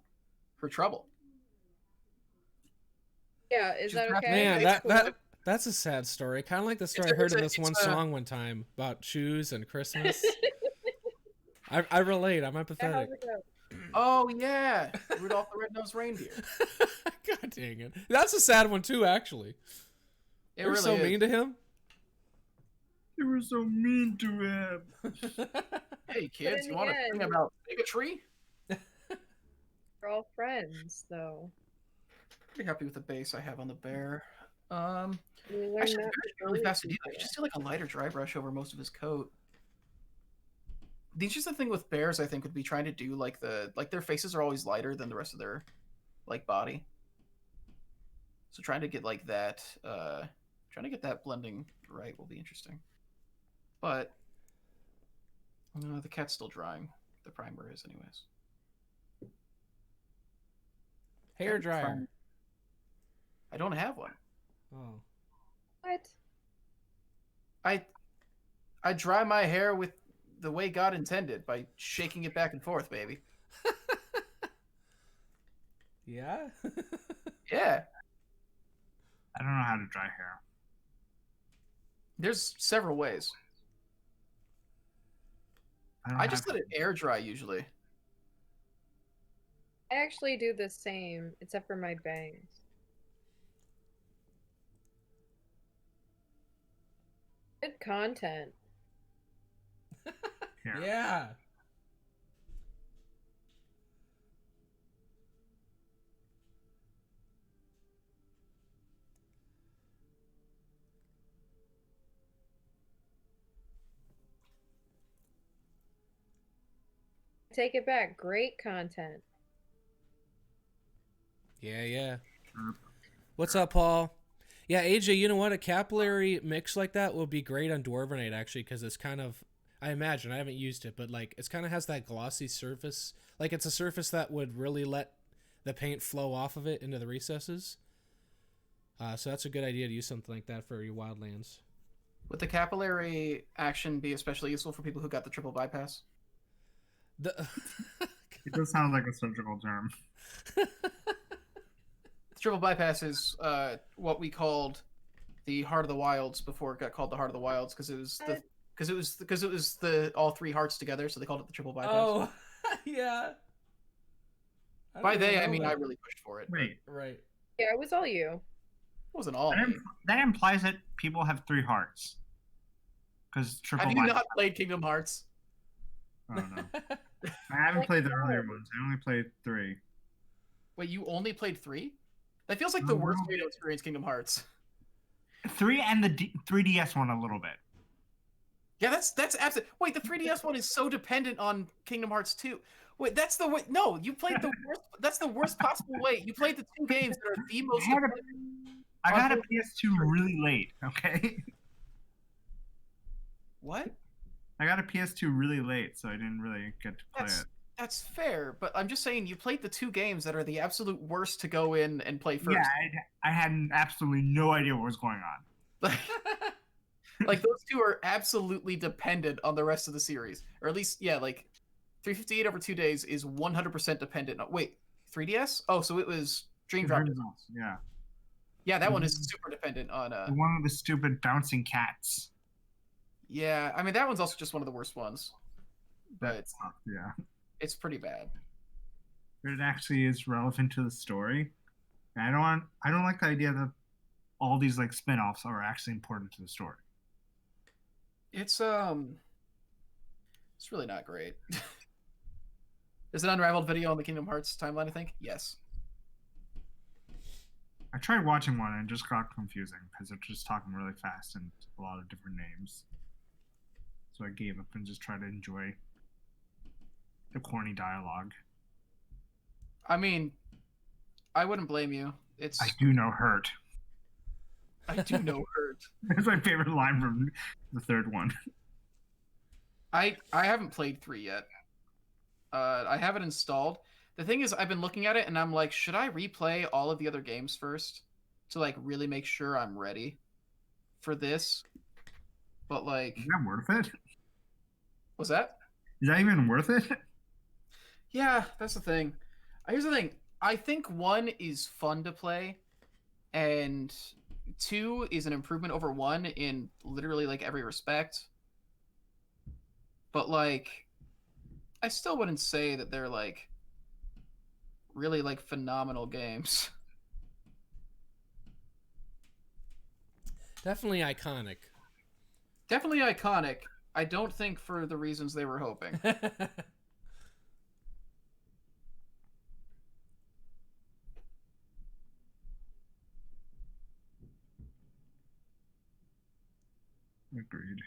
her trouble. Yeah, is that okay? Man, It's cool. that's a sad story. Kind of like the story I heard in this one song one time about shoes and Christmas. I relate. I'm empathetic. Oh yeah, Rudolph the Red-Nosed Reindeer. God dang it! That's a sad one too. Actually, they were so mean to him. They were so mean to him. Hey kids, you want to sing about bigotry? We're all friends, though. Pretty happy with the base I have on the bear. We Actually, really fast to do that. You just do like a lighter dry brush over most of his coat. The interesting thing with bears, I think, would be trying to do like their faces are always lighter than the rest of their like body. So trying to get like that, blending right will be interesting. But the cat's still drying. The primer is, anyways. Hair dryer. I don't have one. Oh. What? I dry my hair with the way God intended, by shaking it back and forth, baby. Yeah? Yeah. I don't know how to dry hair. There's several ways. I just let it air dry usually. I actually do the same, except for my bangs. Good content. Yeah. Take it back. Great content. Yeah. What's up, Paul? Yeah, AJ, you know what? A capillary mix like that will be great on Dwarvenite, actually, because it's kind of, I imagine, I haven't used it, but like it's kind of has that glossy surface. Like it's a surface that would really let the paint flow off of it into the recesses. So that's a good idea to use something like that for your wildlands. Would the capillary action be especially useful for people who got the triple bypass? It does sound like a surgical term. The triple bypass is what we called the Heart of the Wilds before it got called the Heart of the Wilds because it was the all three hearts together, so they called it the triple bypass. Oh, yeah. By they, I mean I really pushed for it. Wait, right? Yeah, it was all you. It wasn't all. That implies that people have 3 hearts. Because triple. Have you not played Kingdom Hearts? I don't know. I haven't played the earlier ones. I only played 3. Wait, you only played 3? That feels like the worst way to experience Kingdom Hearts. 3 and the 3DS one a little bit. Yeah, that's absolutely. Wait, the 3DS one is so dependent on Kingdom Hearts 2. Wait, that's the way. No, you played the worst. That's the worst possible way. You played the 2 games that are the most. I got a PS2 really late. Okay. What? I got a PS2 really late, so I didn't really get to play it. That's fair, but I'm just saying you played the 2 games that are the absolute worst to go in and play first. Yeah, I had absolutely no idea what was going on. Like those 2 are absolutely dependent on the rest of the series, or at least like 358 over 2 days is 100% dependent on. Wait, 3DS? Oh, so it was Dream Drop. Yeah. Yeah, that one is super dependent on. One of the stupid bouncing cats. Yeah, I mean that one's also just one of the worst ones. But yeah, it's pretty bad. But it actually is relevant to the story. And I don't like the idea that all these like spin-offs are actually important to the story. It's really not great. There's an unraveled video on the Kingdom Hearts timeline, I think. Yes. I tried watching one and it just got confusing because they're just talking really fast and a lot of different names. So I gave up and just tried to enjoy the corny dialogue. I mean, I wouldn't blame you. I do know hurt. I do know hurt. That's my favorite line from the 3rd one. I haven't played 3 yet. I have it installed. The thing is, I've been looking at it and I'm like, should I replay all of the other games first to like really make sure I'm ready for this? But like, is that worth it? What's that? Is that even worth it? Yeah, that's the thing. Here's the thing. I think 1 is fun to play, and 2 is an improvement over 1 in literally like every respect. But like, I still wouldn't say that they're like really like phenomenal games. Definitely iconic. Definitely iconic. I don't think for the reasons they were hoping. Agreed.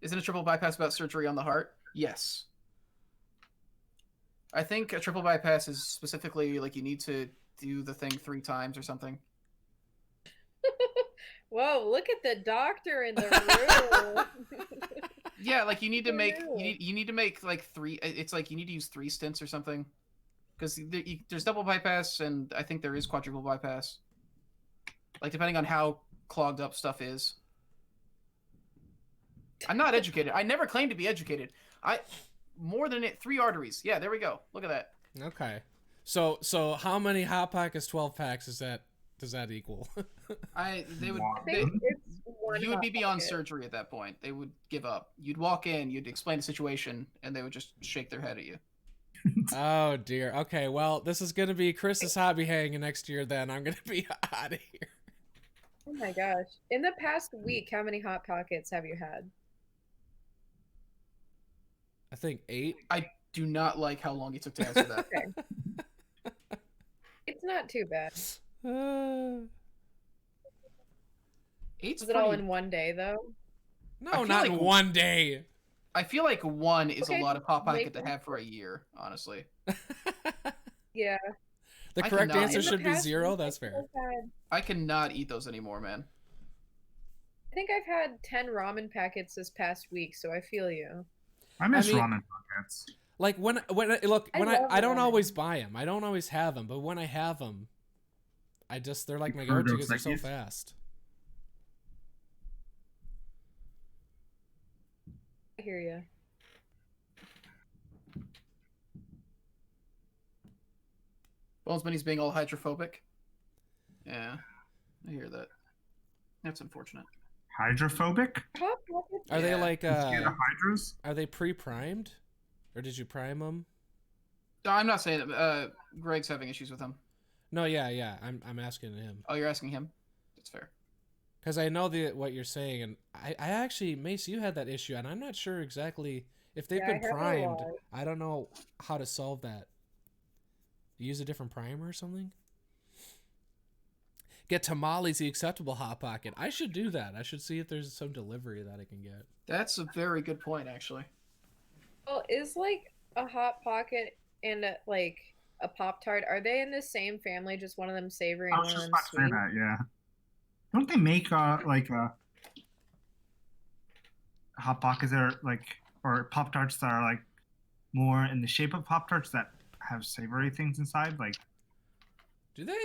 Isn't a triple bypass about surgery on the heart? Yes. I think a triple bypass is specifically like you need to do the thing 3 times or something. Whoa, look at the doctor in the room. Yeah, like you need to make you need to make like 3. It's like you need to use 3 stints or something, because there's double bypass and I think there is quadruple bypass. Like depending on how clogged up stuff is. I'm not educated. I never claimed to be educated. More than 3 arteries. Yeah, there we go. Look at that. Okay. So how many Hot Pockets 12 packs does that equal? They would. I think it's one You would be Hot beyond Pocket. surgery at that point. They would give up. You'd walk in, you'd explain the situation, and they would just shake their head at you. Oh dear. Okay, well, this is gonna be Chris's hobby hang next year. Then I'm gonna be out of here. Oh my gosh! In the past week, how many Hot Pockets have you had? I think 8. I do not like how long you took to answer that. Okay. It's not too bad. 8's Is it all in one day though? No, feel not like- in one day. I feel like 1 is Okay, a lot of Hot Pocket to make- have for a year, honestly. Yeah. The I correct cannot- answer In the should be past 0. week, That's I think fair. I cannot eat those anymore, man. I think I've had 10 ramen packets this past week, so I feel you. I miss mean- ramen pockets. Like when look, I when love I don't ramen. always buy them. I don't always have them, but when I have them, they're like my go-to because they're so fast. I hear you. Bones Bunny's being all hydrophobic. Yeah, I hear that. That's unfortunate. Hydrophobic? Hot Pockets. Are they Yeah. like Scared of hydras? are they pre-primed, or did you prime them? No, I'm not saying that. Greg's having issues with them. No, yeah. I'm asking him Oh, you're asking him? That's fair. because I know what you're saying, and I actually, Mace, you had that issue, and I'm not sure exactly if they've Yeah, I been have a primed. lot. I don't know how to solve that. Use a different primer or something. Get Tamales the acceptable Hot Pocket. I should do that. I should see if there's some delivery that I can get. That's a very good point, actually. Well, is like a Hot Pocket and like a Pop-Tart, are they in the same family, just one of them savory I and was one just of them about to say sweet? that, yeah. Don't they make like hot pockets that are like, or Pop Tarts that are like more in the shape of Pop Tarts that have savory things inside, like Do they?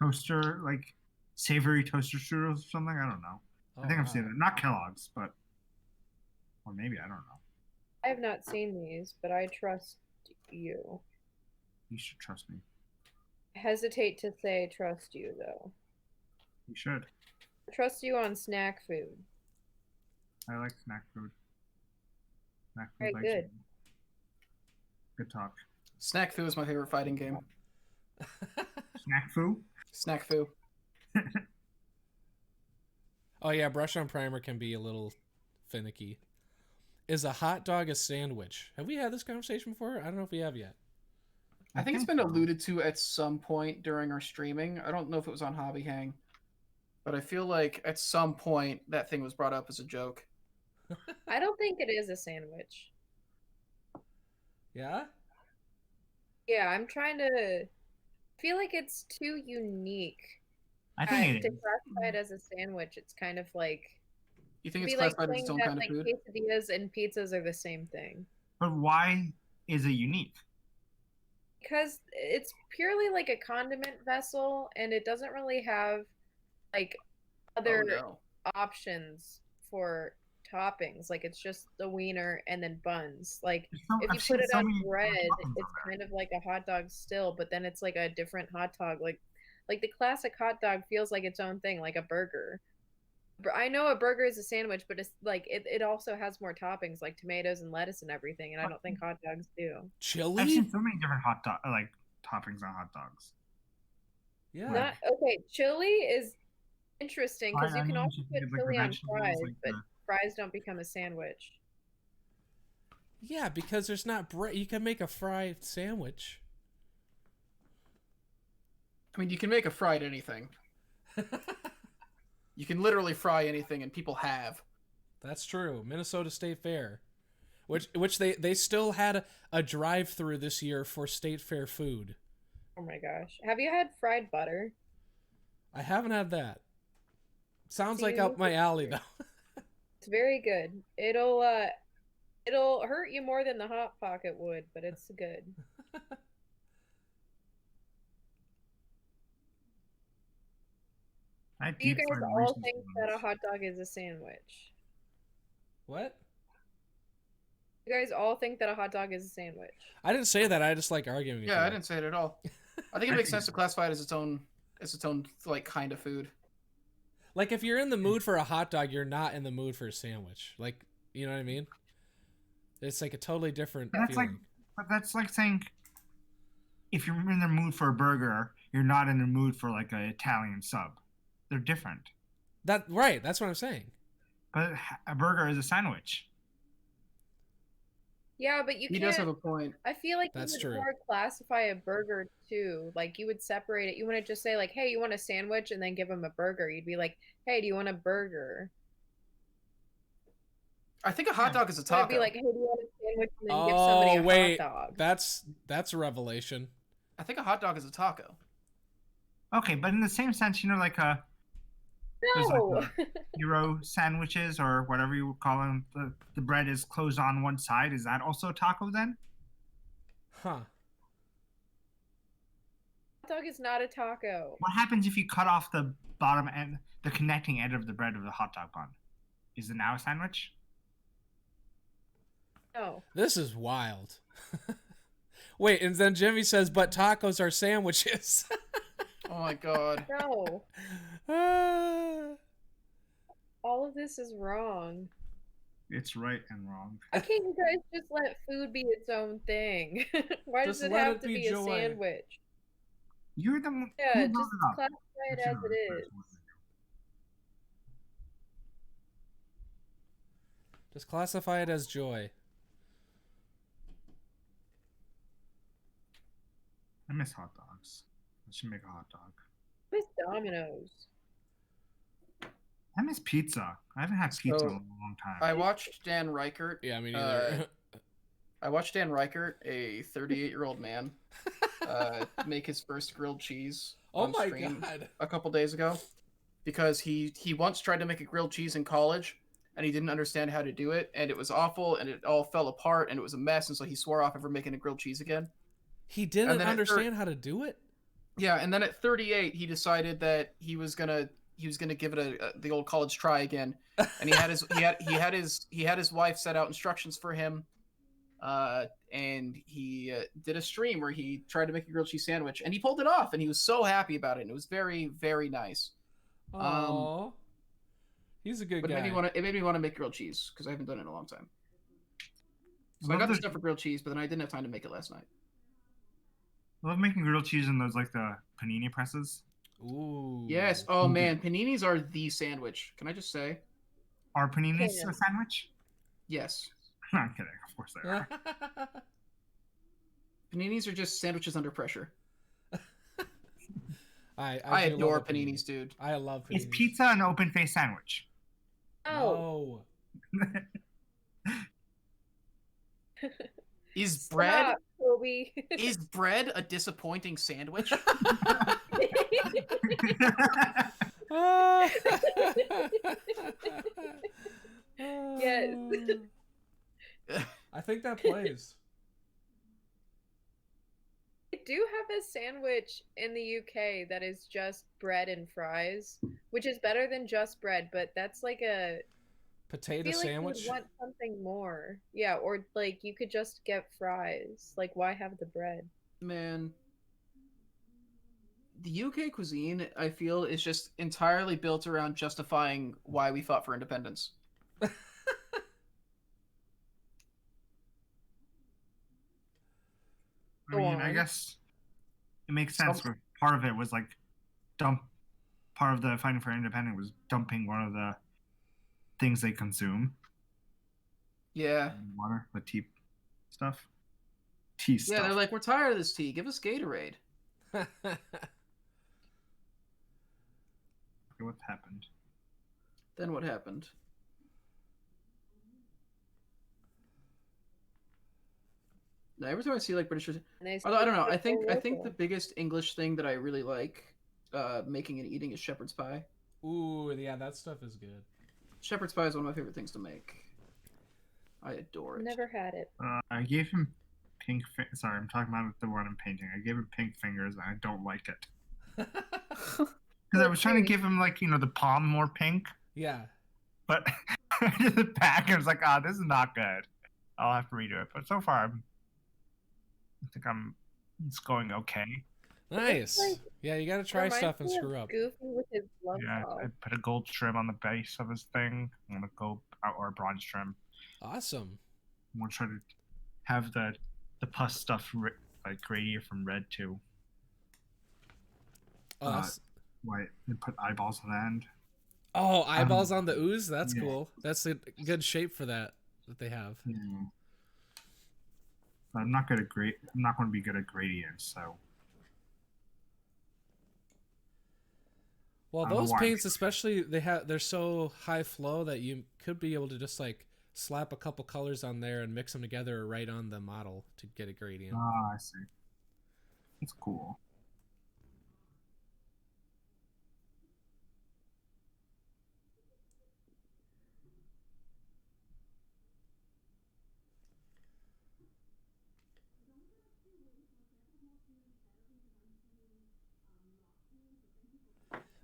toaster, like savory toaster strudels or something? I don't know. Oh, I think I've wow. seen it. Not Kellogg's, but or maybe I don't know. I have not seen these, but I trust you. You should trust me. Hesitate to say trust you though. You should. Trust you on snack food. I like snack food. Snack food Very likes good. me. Good talk. Snack Fu is my favorite fighting game. Snack food? Snack Fu. Oh yeah, brush on primer can be a little finicky. Is a hot dog a sandwich? Have we had this conversation before? I don't know if we have yet. I think it's been alluded to at some point during our streaming. I don't know if it was on Hobby Hang, but I feel like at some point that thing was brought up as a joke. I don't think it is a sandwich. Yeah? Yeah, I'm trying to feel like it's too unique I think to it is. classify it as a sandwich. It's kind of like You think it'd it's be like classified as saying its own that kind of like food? quesadillas and pizzas are the same thing. But why is it unique? Because it's purely like a condiment vessel and it doesn't really have like other Oh, no. options for toppings. Like it's just the wiener and then buns. Like if I've you seen put it so on many bread, buttons it's on there. kind of like a hot dog still, but then it's like a different hot dog. Like Like the classic hot dog feels like its own thing, like a burger. I know a burger is a sandwich, but it's like it also has more toppings like tomatoes and lettuce and everything, and I don't think hot dogs do. Chili? I've seen so many different toppings on hot dogs. Yeah. Okay, chili is interesting because you can onions, also you put can get, chili on vegetables, fries, but fries don't become a sandwich. Yeah, because there's not bread. You can make a fried sandwich. I mean, you can make a fried anything. You can literally fry anything, and people have. That's true. Minnesota State Fair, which they still had a drive-through this year for State Fair food. Oh my gosh. Have you had fried butter? I haven't had that. Sounds like up my alley though. It's very good. It'll hurt you more than the Hot Pocket would, but it's good. Do you guys all think that a hot dog is a sandwich? What? You guys all think that a hot dog is a sandwich? I didn't say that. I just like arguing. Yeah, I didn't say it at all. I think it makes sense to classify it as its own like kind of food. Like if you're in the mood for a hot dog, you're not in the mood for a sandwich. Like, you know what I mean? It's like a totally different feeling. That's like saying if you're in the mood for a burger, you're not in the mood for like an Italian sub. They're different. Right, that's what I'm saying. But a burger is a sandwich. Yeah, but you can't. He does have a point. I feel like That's you would true. more classify a burger too. Like you would separate it. You wouldn't just say like, "Hey, you want a sandwich?" and then give them a burger. You'd be like, "Hey, do you want a burger?" I think a hot dog is a taco. I'd be like, "Hey, do you want a sandwich?" and then give somebody a hot dog. That's a revelation. I think a hot dog is a taco. Okay, but in the same sense, you know, like No. Like Euro sandwiches or whatever you would call them. The bread is closed on one side. Is that also a taco then? Huh. Hot dog is not a taco. What happens if you cut off the bottom end, the connecting end of the bread of the hot dog bun? Is it now a sandwich? No. This is wild. Wait, and then Jimmy says, but tacos are sandwiches. Oh my god. No. All of this is wrong. It's right and wrong. Why can't you guys just let food be its own thing? Why does it have to be a sandwich? You're the one. Yeah, just classify it as it is. Just classify it as joy. I miss hot dogs. I should make a hot dog. I miss Domino's. I miss pizza. I haven't had pizza in a long time. I watched Dan Reichert. Yeah, me neither. I watched Dan Reichert, a 38-year-old man, make his first grilled cheese on stream a couple days ago, because he once tried to make a grilled cheese in college, and he didn't understand how to do it, and it was awful, and it all fell apart, and it was a mess, and so he swore off ever making a grilled cheese again. He didn't understand how to do it? Yeah, and then at 38, he decided that he was gonna give it the old college try again, and he had his wife set out instructions for him, and he did a stream where he tried to make a grilled cheese sandwich, and he pulled it off, and he was so happy about it, and it was very, very nice. Aww. He's a good guy. It made me want to make grilled cheese because I haven't done it in a long time. So I got the stuff for grilled cheese, but then I didn't have time to make it last night. I love making grilled cheese in those like the panini presses. Ooh. Yes. Oh man, paninis are the sandwich. Can I just say? Are paninis a sandwich? Yes. I'm kidding. Of course they are. Paninis are just sandwiches under pressure. I adore paninis, dude. I love paninis. Is pizza an open face sandwich? Oh. No. Is bread? Stop, Toby. Is bread a disappointing sandwich? Yes. I think that plays. They do have a sandwich in the UK that is just bread and fries, which is better than just bread, but that's like a potato sandwich. You want something more. Yeah, or like you could just get fries. Like why have the bread? Man. the UK cuisine, I feel, is just entirely built around justifying why we fought for independence. I mean, I guess it makes sense. But part of it was like part of the fighting for independence was dumping one of the things they consume. Yeah. Water, the tea stuff. Tea stuff. Yeah, they're like, we're tired of this tea. Give us Gatorade. What happened? Then what happened? Now, every time I see like British, although I don't know, I think the biggest English thing that I really like making and eating is shepherd's pie. Ooh, yeah, that stuff is good. Shepherd's pie is one of my favorite things to make. I adore it. Never had it. I gave him pink. Sorry, I'm talking about the one I'm painting. I gave him pink fingers, and I don't like it. Because I was trying to give him like the palm more pink. Yeah. But I did the back, and I was like, this is not good. I'll have to redo it. But so far, I think it's going okay. Nice. Yeah, you gotta try stuff and screw up. Goofy with his glove. Yeah, I put a gold trim on the base of his thing. I'm gonna go or a bronze trim. Awesome. I'm gonna try to have the pus stuff like radiate from red too. White. And put eyeballs on the end. Oh, eyeballs on the ooze? That's cool. That's a good shape for that they have. Yeah. I'm not good at I'm not going to be good at gradients, so. Well, those paints, especially, they're so high flow that you could be able to just like slap a couple colors on there and mix them together right on the model to get a gradient. Ah, I see. It's cool.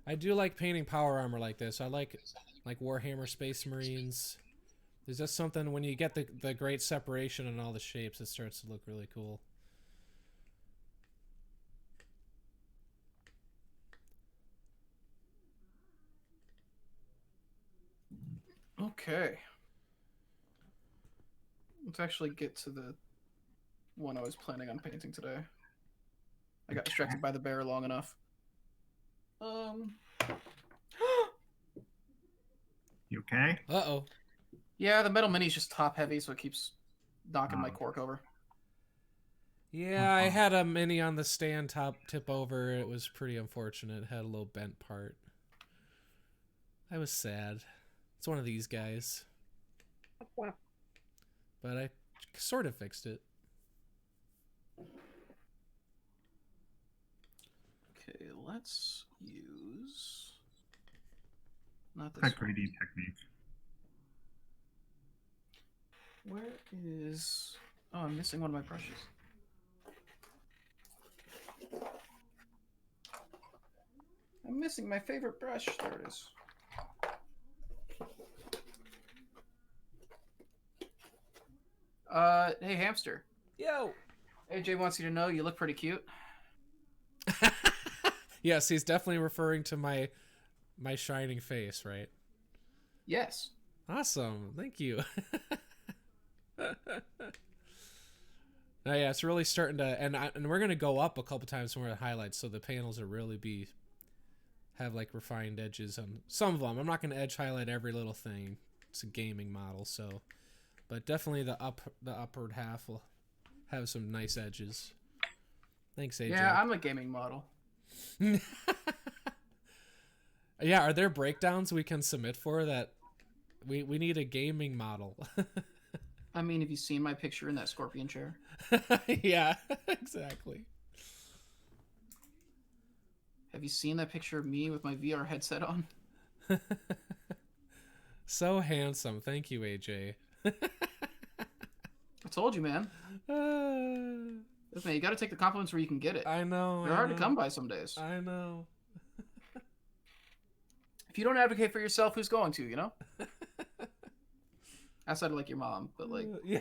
I do like painting power armor like this. I like Warhammer Space Marines. There's just something when you get the great separation and all the shapes, it starts to look really cool. Okay. Let's actually get to the one I was planning on painting today. I got distracted by the bear long enough. You okay? Uh-oh. Yeah, the metal mini's just top heavy, so it keeps knocking my cork over. Yeah, I had a mini on the stand tip over. It was pretty unfortunate. It had a little bent part. I was sad. It's one of these guys. Wow. But I sort of fixed it. Okay, let's use... Not this that gradient technique. Where is... Oh, I'm missing one of my brushes. I'm missing my favorite brush. There it is. Hey, Hamster. Yo! AJ wants you to know you look pretty cute. Yes, he's definitely referring to my shining face, right? Yes. Awesome. Thank you. Now, yeah, it's really starting to, and we're gonna go up a couple times when we're at highlights, so the panels will really have like refined edges on some of them. I'm not gonna edge highlight every little thing. It's a gaming model, so, but definitely the upward half will have some nice edges. Thanks, AJ. Yeah, I'm a gaming model. Yeah, are there breakdowns we can submit for that? We need a gaming model. I mean, have you seen my picture in that scorpion chair? Yeah, exactly. Have you seen that picture of me with my VR headset on? So handsome. Thank you, AJ. I told you, man. Listen, you got to take the compliments where you can get it. I know. They're hard to come by some days. I know. If you don't advocate for yourself, who's going to, you know? Outside of, like, your mom, but, like... Yeah.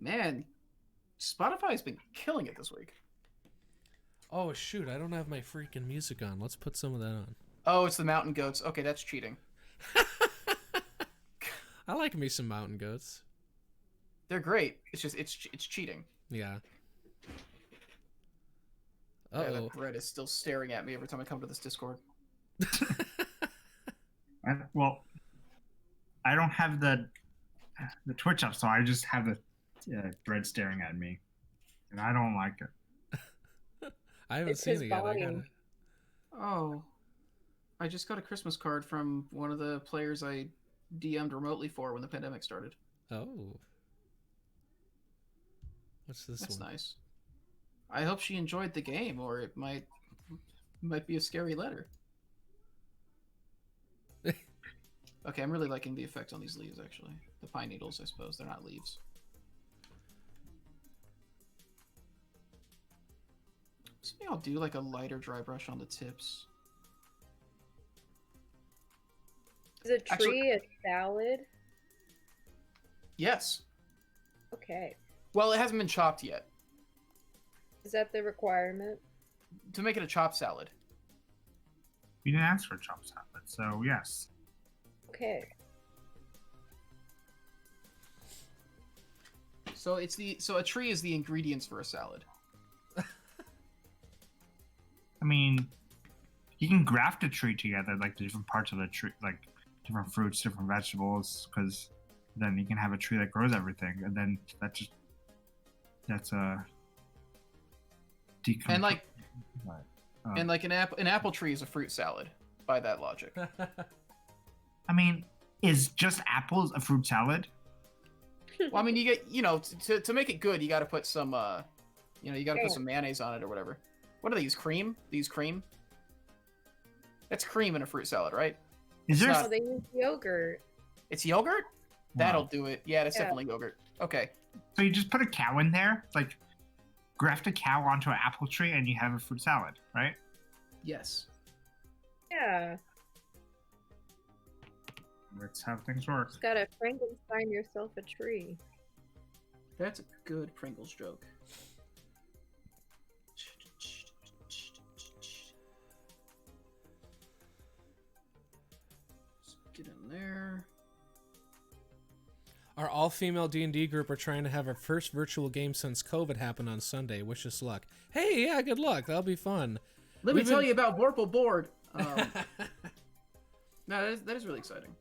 Man, Spotify's been killing it this week. Oh shoot, I don't have my freaking music on. Let's put some of that on. Oh, it's the Mountain Goats. Okay, that's cheating. I like me some Mountain Goats. They're great. It's just it's cheating. Yeah. Yeah, that Brett is still staring at me every time I come to this Discord. Well, I don't have the Twitch up, so I just have the Brett staring at me, and I don't like it. I haven't seen it yet. I gotta... Oh, I just got a Christmas card from one of the players I DM'd remotely for when the pandemic started. Oh. What's this That's one? nice. I hope she enjoyed the game, or it might be a scary letter. Okay, I'm really liking the effect on these leaves, actually. The pine needles, I suppose. They're not leaves. So maybe I'll do like a lighter dry brush on the tips. Is a tree a salad? Yes. Okay. Well, it hasn't been chopped yet. Is that the requirement? To make it a chopped salad. You didn't ask for a chopped salad, so yes. Okay. So a tree is the ingredients for a salad. I mean, you can graft a tree together, like the different parts of the tree, like different fruits, different vegetables, because then you can have a tree that grows everything, and then that's a and like an apple tree is a fruit salad by that logic. I mean, is just apples a fruit salad? Well, I mean, you get to make it good, you got to put some you got to put some mayonnaise on it or whatever. What do they use? Cream? They use cream? That's cream in a fruit salad, right? Is there? No, they use yogurt. It's yogurt? That'll do it. Yeah, that's definitely yogurt. Okay. So you just put a cow in there, like graft a cow onto an apple tree, and you have a fruit salad, right? Yes. Yeah. That's how things work. Just gotta Frankenstein yourself a tree. That's a good Pringles joke. Get in there. Our all-female D&D group are trying to have our first virtual game since COVID happened on Sunday. Wish us luck. Hey, yeah, good luck. That'll be fun. Let me tell you about Vorpal Board. No, that is really exciting.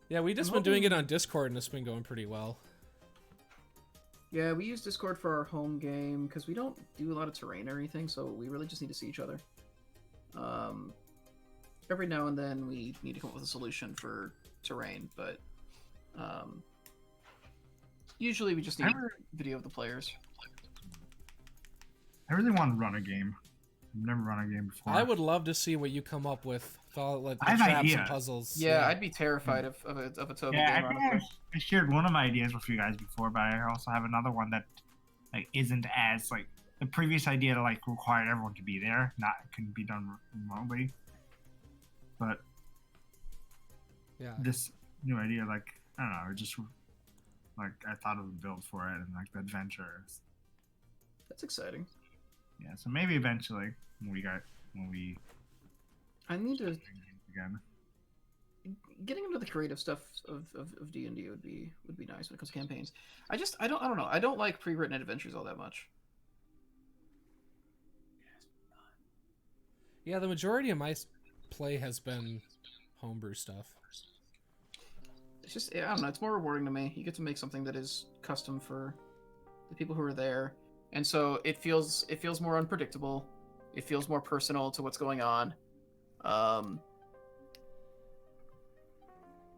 Yeah, we've just been doing it on Discord, and it's been going pretty well. Yeah, we use Discord for our home game, because we don't do a lot of terrain or anything, so we really just need to see each other. Every now and then we need to come up with a solution for terrain, but usually we just need video of the players. I really want to run a game. I've never run a game before. I would love to see what you come up with. Like the I have traps idea. and puzzles. Yeah, I'd be terrified of a Tobi game. I think I shared one of my ideas with you guys before, but I also have another one that like isn't as like the previous idea like required everyone to be there, not couldn't be done remotely. But yeah, this new idea, like I don't know, it just like I thought of a build for it and like the adventure. That's exciting. Yeah, so maybe eventually when we I need to again. Getting into the creative stuff of D&D would be nice when it comes to campaigns. I don't know. I don't like pre-written adventures all that much. Yeah, the majority of my play has been homebrew stuff. It's just I don't know. It's more rewarding to me. You get to make something that is custom for the people who are there, and so it feels more unpredictable. It feels more personal to what's going on.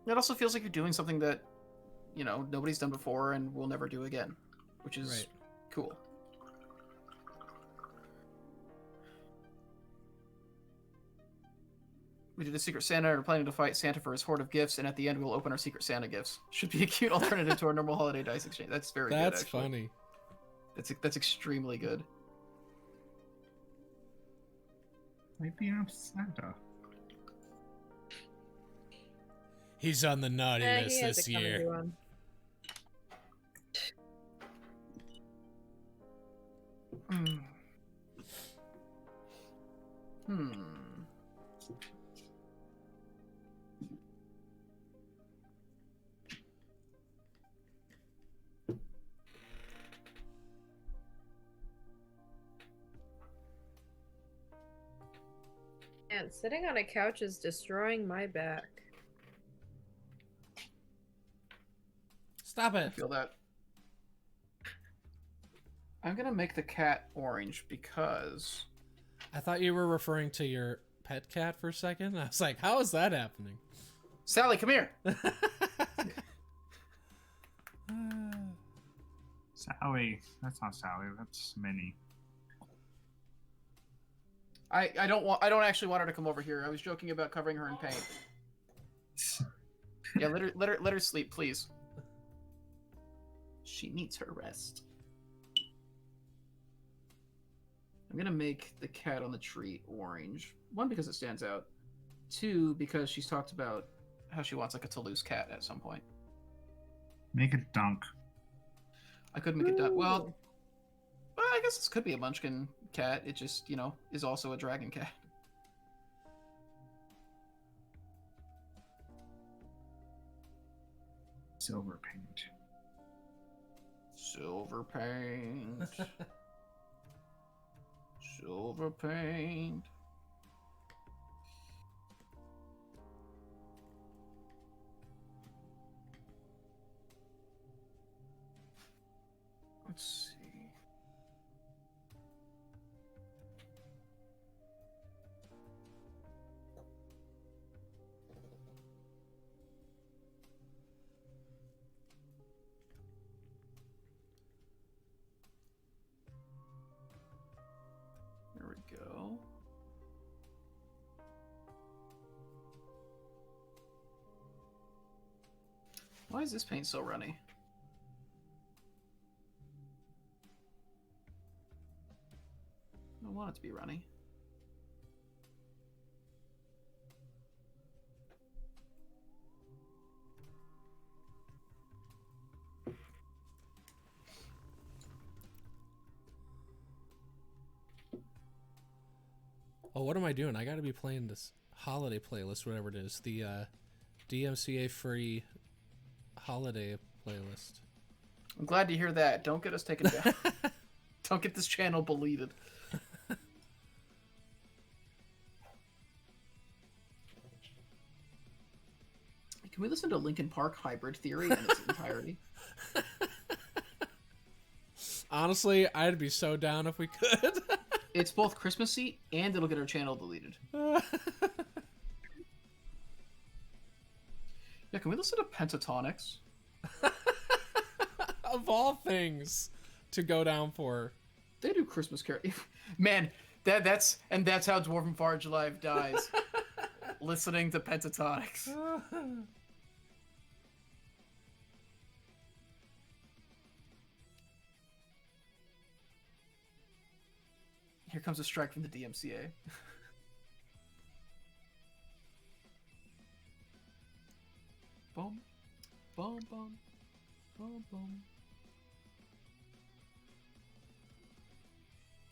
It also feels like you're doing something that, nobody's done before and will never do again, which is cool. We did a Secret Santa and are planning to fight Santa for his hoard of gifts, and at the end we'll open our Secret Santa gifts. Should be a cute alternative to our normal holiday dice exchange. That's very good, actually. That's funny. That's extremely good. Maybe I'm Santa. He's on the naughty list this year. Hmm. And sitting on a couch is destroying my back. Stop I it. feel that. I'm gonna make the cat orange because I thought you were referring to your pet cat for a second. I was like, how is that happening? Sally, come here. Sally. That's not Sally. That's Minnie. I don't actually want her to come over here. I was joking about covering her in paint. Yeah, let her sleep, please. She needs her rest. I'm gonna make the cat on the tree orange. One, because it stands out. Two, because she's talked about how she wants like a Toulouse cat at some point. Make a dunk. I could make it done. Well, I guess this could be a Munchkin cat. It just, is also a dragon cat. Silver paint. Silver paint. Silver paint. Let's see. There we go. Why is this paint so runny? I don't want it to be runny. Oh, what am I doing? I gotta be playing this holiday playlist, whatever it is. The DMCA free holiday playlist. I'm glad to hear that. Don't get us taken down. Don't get this channel deleted. Can we listen to Linkin Park Hybrid Theory in its entirety? Honestly, I'd be so down if we could. It's both Christmassy and it'll get our channel deleted. Yeah, can we listen to Pentatonics? Of all things to go down for. They do Christmas carol. Man, that's how Dwarven Forge Live dies. Listening to Pentatonics. Here comes a strike from the DMCA. Boom, boom, boom, boom, boom.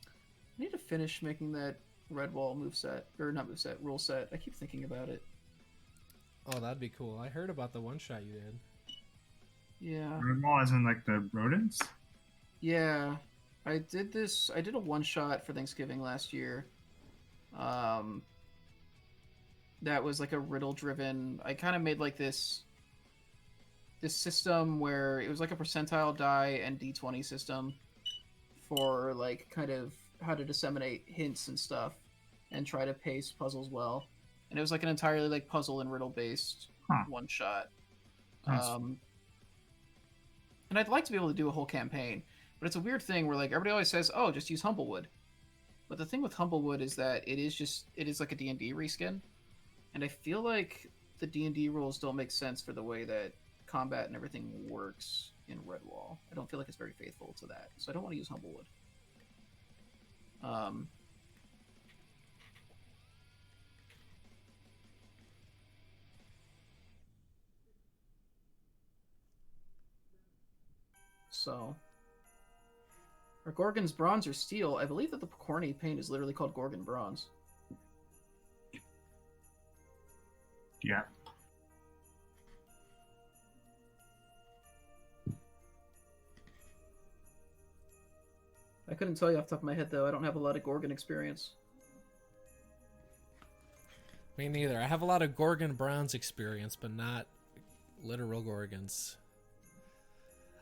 I need to finish making that red wall moveset, or not moveset, rule set. I keep thinking about it. Oh, that'd be cool. I heard about the one shot you did. Yeah. Red wall as in like the rodents? Yeah. I did a one shot for Thanksgiving last year. That was like a riddle driven. I kind of made like this system where it was like a percentile die and D20 system for like kind of how to disseminate hints and stuff and try to pace puzzles well. And it was like an entirely like puzzle and riddle based one shot. Nice. And I'd like to be able to do a whole campaign, but it's a weird thing where like everybody always says, "Oh, just use Humblewood." But the thing with Humblewood is that it is like a D&D reskin. And I feel like the D&D rules don't make sense for the way that combat and everything works in Redwall. I don't feel like it's very faithful to that. So I don't want to use Humblewood. So Or Gorgon's bronze or steel. I believe that the corny paint is literally called Gorgon bronze. Yeah. I couldn't tell you off the top of my head, though. I don't have a lot of Gorgon experience. Me neither. I have a lot of Gorgon bronze experience, but not literal Gorgons.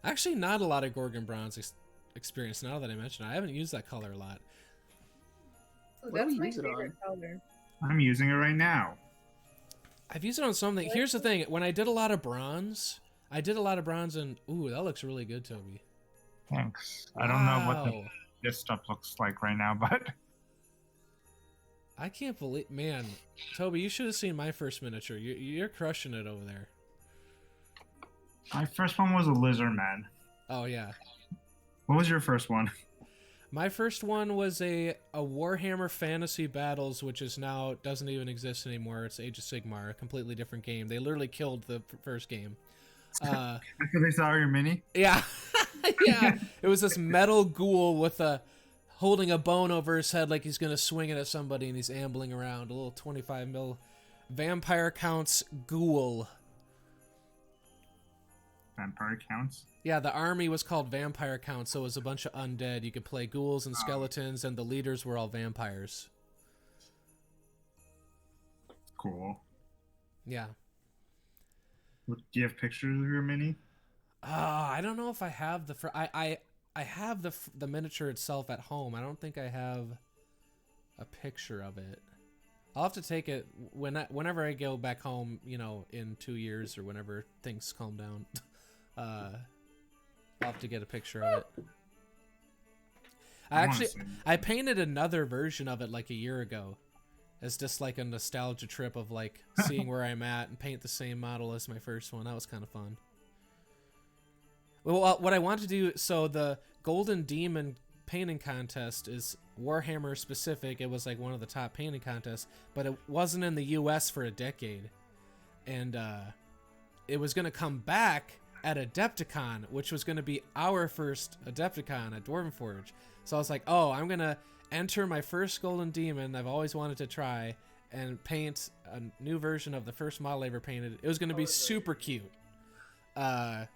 Actually, not a lot of Gorgon bronze experience now that I mention it. I haven't used that color a lot. What do we use it on? Color. I'm using it right now. I've used it on something. Here's the thing. When I did a lot of bronze, and... Ooh, that looks really good, Toby. Thanks. Wow. I don't know what this stuff looks like right now, but... I can't believe... Man, Toby, you should have seen my first miniature. You're crushing it over there. My first one was a lizard man. Oh, yeah. What was your first one? My first one was a Warhammer Fantasy Battles, which is now doesn't even exist anymore. It's Age of Sigmar, a completely different game. They literally killed the first game. After they saw your mini? Yeah. Yeah. It was this metal ghoul with holding a bone over his head like he's going to swing it at somebody, and he's ambling around. A little 25 mil Vampire Counts ghoul. Vampire Counts? Yeah, the army was called Vampire Counts, so it was a bunch of undead. You could play ghouls and skeletons, and the leaders were all vampires. Cool. Yeah. Do you have pictures of your mini? I don't know if I have the... I have the miniature itself at home. I don't think I have a picture of it. I'll have to take it whenever I go back home, you know, in 2 years or whenever things calm down. I'll have to get a picture of it. I painted another version of it like a year ago. As just like a nostalgia trip of like seeing where I'm at and paint the same model as my first one. That was kind of fun. Well, what I want to do, so the Golden Demon painting contest is Warhammer specific. It was like one of the top painting contests, but it wasn't in the US for a decade. And it was going to come back at Adepticon, which was going to be our first Adepticon at Dwarven Forge. So I was like, oh, I'm going to enter my first Golden Demon I've always wanted to try and paint a new version of the first model I ever painted. It was going to be super cute. And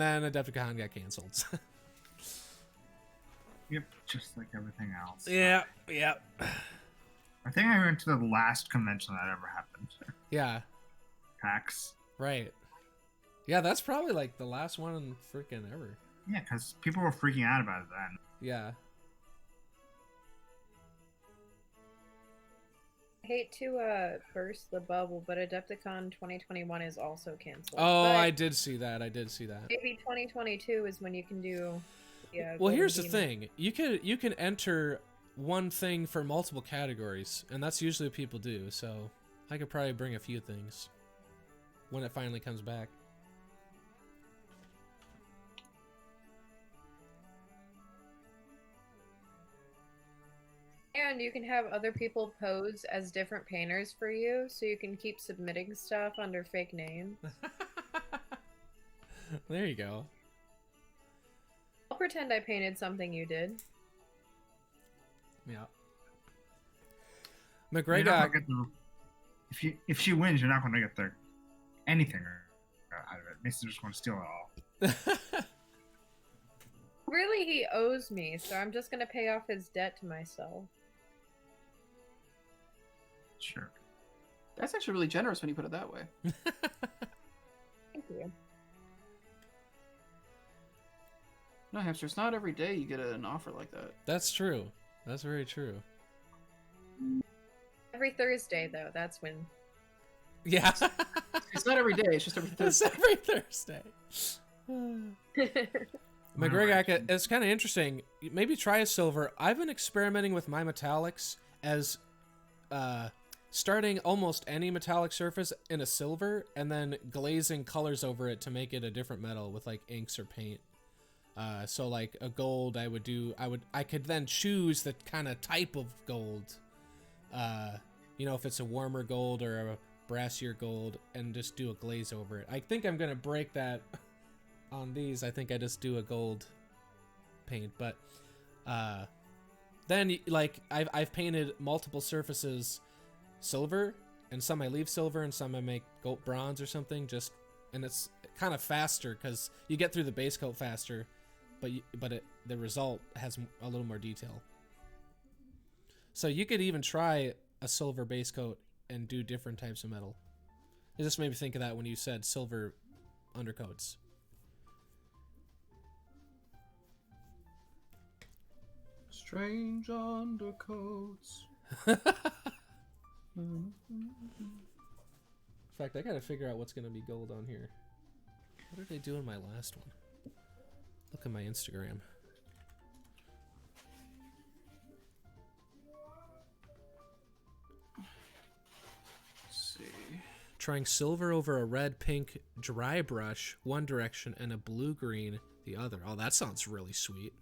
then Adepticon got canceled. Yep, just like everything else. Yeah. I think I went to the last convention that ever happened. Yeah. PAX. Right. Yeah, that's probably like the last one freaking ever. Yeah, because people were freaking out about it then. Yeah. I hate to burst the bubble, but Adepticon 2021 is also canceled. Oh, but I did see that. Maybe 2022 is when you can do. Yeah. Well, here's the thing. You can enter one thing for multiple categories, and that's usually what people do. So I could probably bring a few things when it finally comes back. And you can have other people pose as different painters for you, so you can keep submitting stuff under fake names. There you go. I'll pretend I painted something you did. Yeah. McGregor. If she wins, you're not going to get anything out of it. Mason's just going to steal it all. Really, he owes me, so I'm just going to pay off his debt to myself. Sure. That's actually really generous when you put it that way. Thank you. No, Hamster, it's not every day you get an offer like that. That's true. That's very true. Every Thursday, though, that's when. Yeah. It's not every day, it's just every Thursday. It's every Thursday. McGregor, it's kind of interesting. Maybe try a silver. I've been experimenting with my metallics as starting almost any metallic surface in a silver and then glazing colors over it to make it a different metal with like inks or paint. So like a gold, I could then choose the kind of type of gold. You know, if it's a warmer gold or a brassier gold, and just do a glaze over it. I think I'm gonna break that on these. I think I just do a gold paint, but Then like I've painted multiple surfaces silver, and some I leave silver, and some I make gold bronze or something. And it's kind of faster because you get through the base coat faster, but the result has a little more detail. So you could even try a silver base coat and do different types of metal. It just made me think of that when you said silver undercoats. Strange undercoats. In fact, I gotta figure out what's gonna be gold on here. What did I do in my last one? Look at my Instagram. Let's see. Trying silver over a red pink dry brush one direction and a blue green the other. Oh, that sounds really sweet.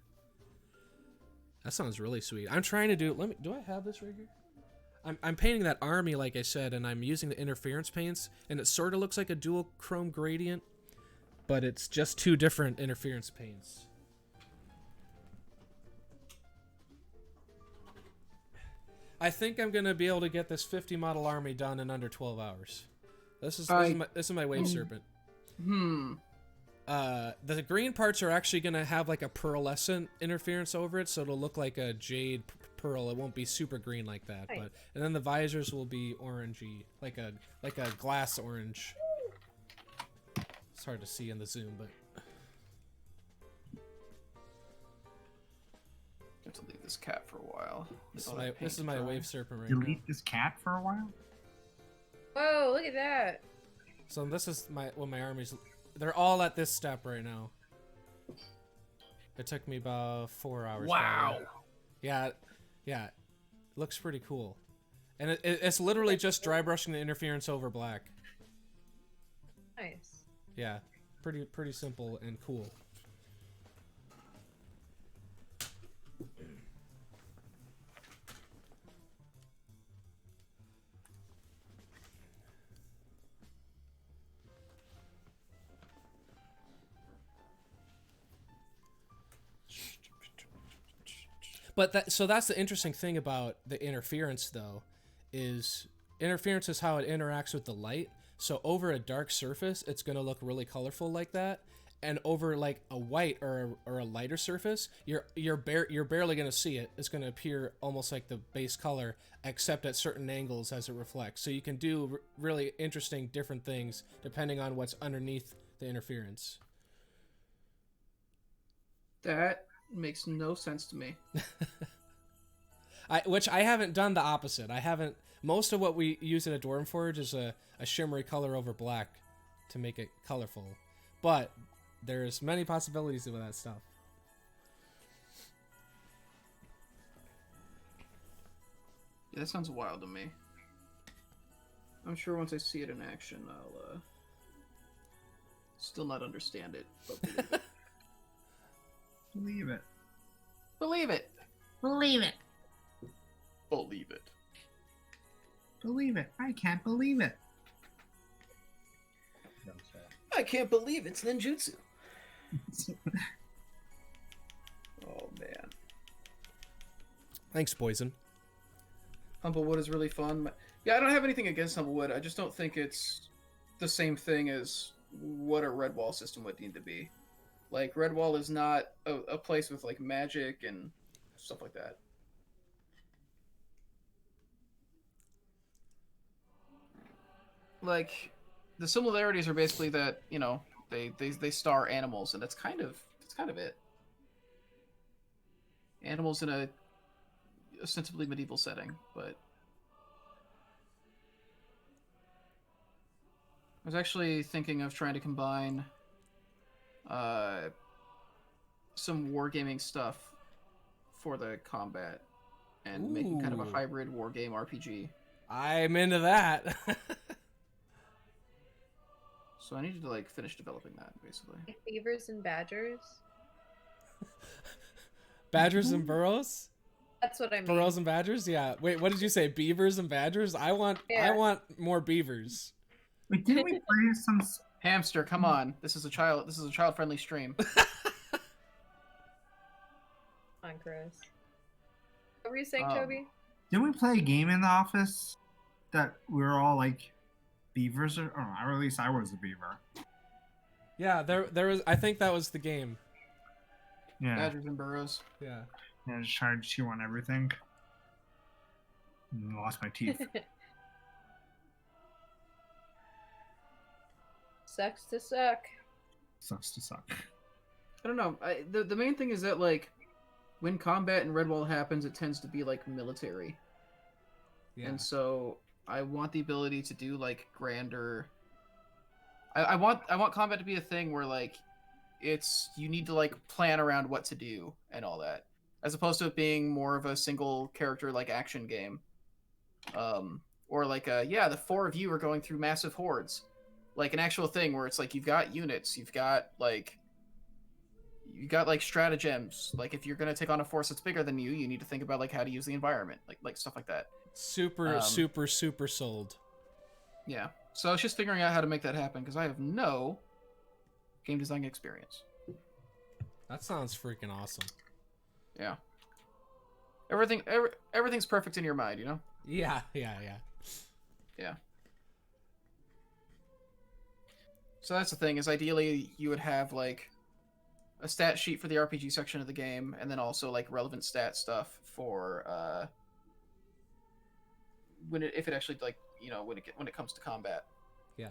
That sounds really sweet. I'm trying to do. Do I have this right here? I'm painting that army like I said, and I'm using the interference paints, and it sort of looks like a dual chrome gradient, but it's just two different interference paints. I think I'm gonna be able to get this 50 model army done in under 12 hours. This is my wave serpent. The green parts are actually gonna have like a pearlescent interference over it, so it'll look like a jade pearl. It won't be super green like that, Nice. and then the visors will be orangey, like a glass orange. It's hard to see in the zoom, but I have to leave this cat for a while. this is my wave serpent right Delete now. this cat for a while? Whoa, look at that. So this is my armies. They're all at this step right now. It took me about 4 hours. Wow. Probably. Yeah. Looks pretty cool. And it's literally just dry brushing the interference over black. Nice. Yeah. Pretty simple and cool. But that's the interesting thing about the interference, though, is interference is how it interacts with the light. So over a dark surface, it's going to look really colorful like that, and over like a white or a lighter surface, you're barely going to see it. It's going to appear almost like the base color, except at certain angles as it reflects. So you can do really interesting different things depending on what's underneath the interference. That makes no sense to me. Which I haven't done the opposite. I haven't. Most of what we use at a Dwarven Forge is a shimmery color over black to make it colorful. But there's many possibilities with that stuff. Yeah, that sounds wild to me. I'm sure once I see it in action, I'll still not understand it. But believe it. Believe it. Believe it. Believe it. Believe it. Believe it. I can't believe it. I can't believe it's ninjutsu. Oh man. Thanks, Poison. Humblewood is really fun. Yeah, I don't have anything against Humblewood. I just don't think it's the same thing as what a Redwall system would need to be. Like, Redwall is not a place with, like, magic and stuff like that. Like, the similarities are basically that, you know, they star animals, and that's kind of it. Animals in a ostensibly medieval setting, but I was actually thinking of trying to combine some wargaming stuff for the combat and making kind of a hybrid wargame RPG. I'm into that. So I needed to like finish developing that basically. Like beavers and badgers. Badgers and burrows? That's what I mean. Burrows and badgers? Yeah. Wait, what did you say? Beavers and badgers? I want more beavers. Wait, didn't we play some? Hamster, come on. This is a child friendly stream. My on, Chris. What were you saying, Toby? Didn't we play a game in the office that we were all like beavers, or at least I was a beaver. Yeah, there was. I think that was the game. Yeah. Badgers and burrows. Yeah. Yeah, I just tried to chew on everything. And lost my teeth. Sucks to suck. Sucks to suck. I don't know. The main thing is that, like, when combat in Redwall happens, it tends to be, like, military. Yeah. And so I want the ability to do, like, grander... I want combat to be a thing where, like, you need to, like, plan around what to do and all that. As opposed to it being more of a single character, like, action game. Or, like, the 4 of you are going through massive hordes. Like, an actual thing where it's, like, you've got units, you've got, like, stratagems. Like, if you're going to take on a force that's bigger than you, you need to think about, like, how to use the environment. Like stuff like that. Super sold. Yeah. So I was just figuring out how to make that happen, because I have no game design experience. That sounds freaking awesome. Yeah. Everything's perfect in your mind, you know? Yeah. Yeah. So that's the thing, is ideally you would have, like, a stat sheet for the RPG section of the game, and then also, like, relevant stat stuff for, if it actually, like, you know, when it comes to combat. Yeah.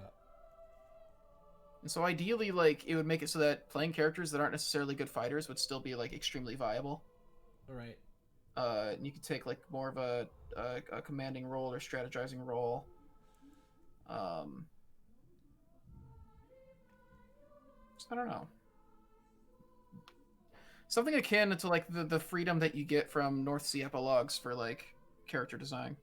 And so ideally, like, it would make it so that playing characters that aren't necessarily good fighters would still be, like, extremely viable. All right. And you could take, like, more of a commanding role or strategizing role. I don't know. Something akin to, like, the freedom that you get from North Sea epilogues for, like, character design.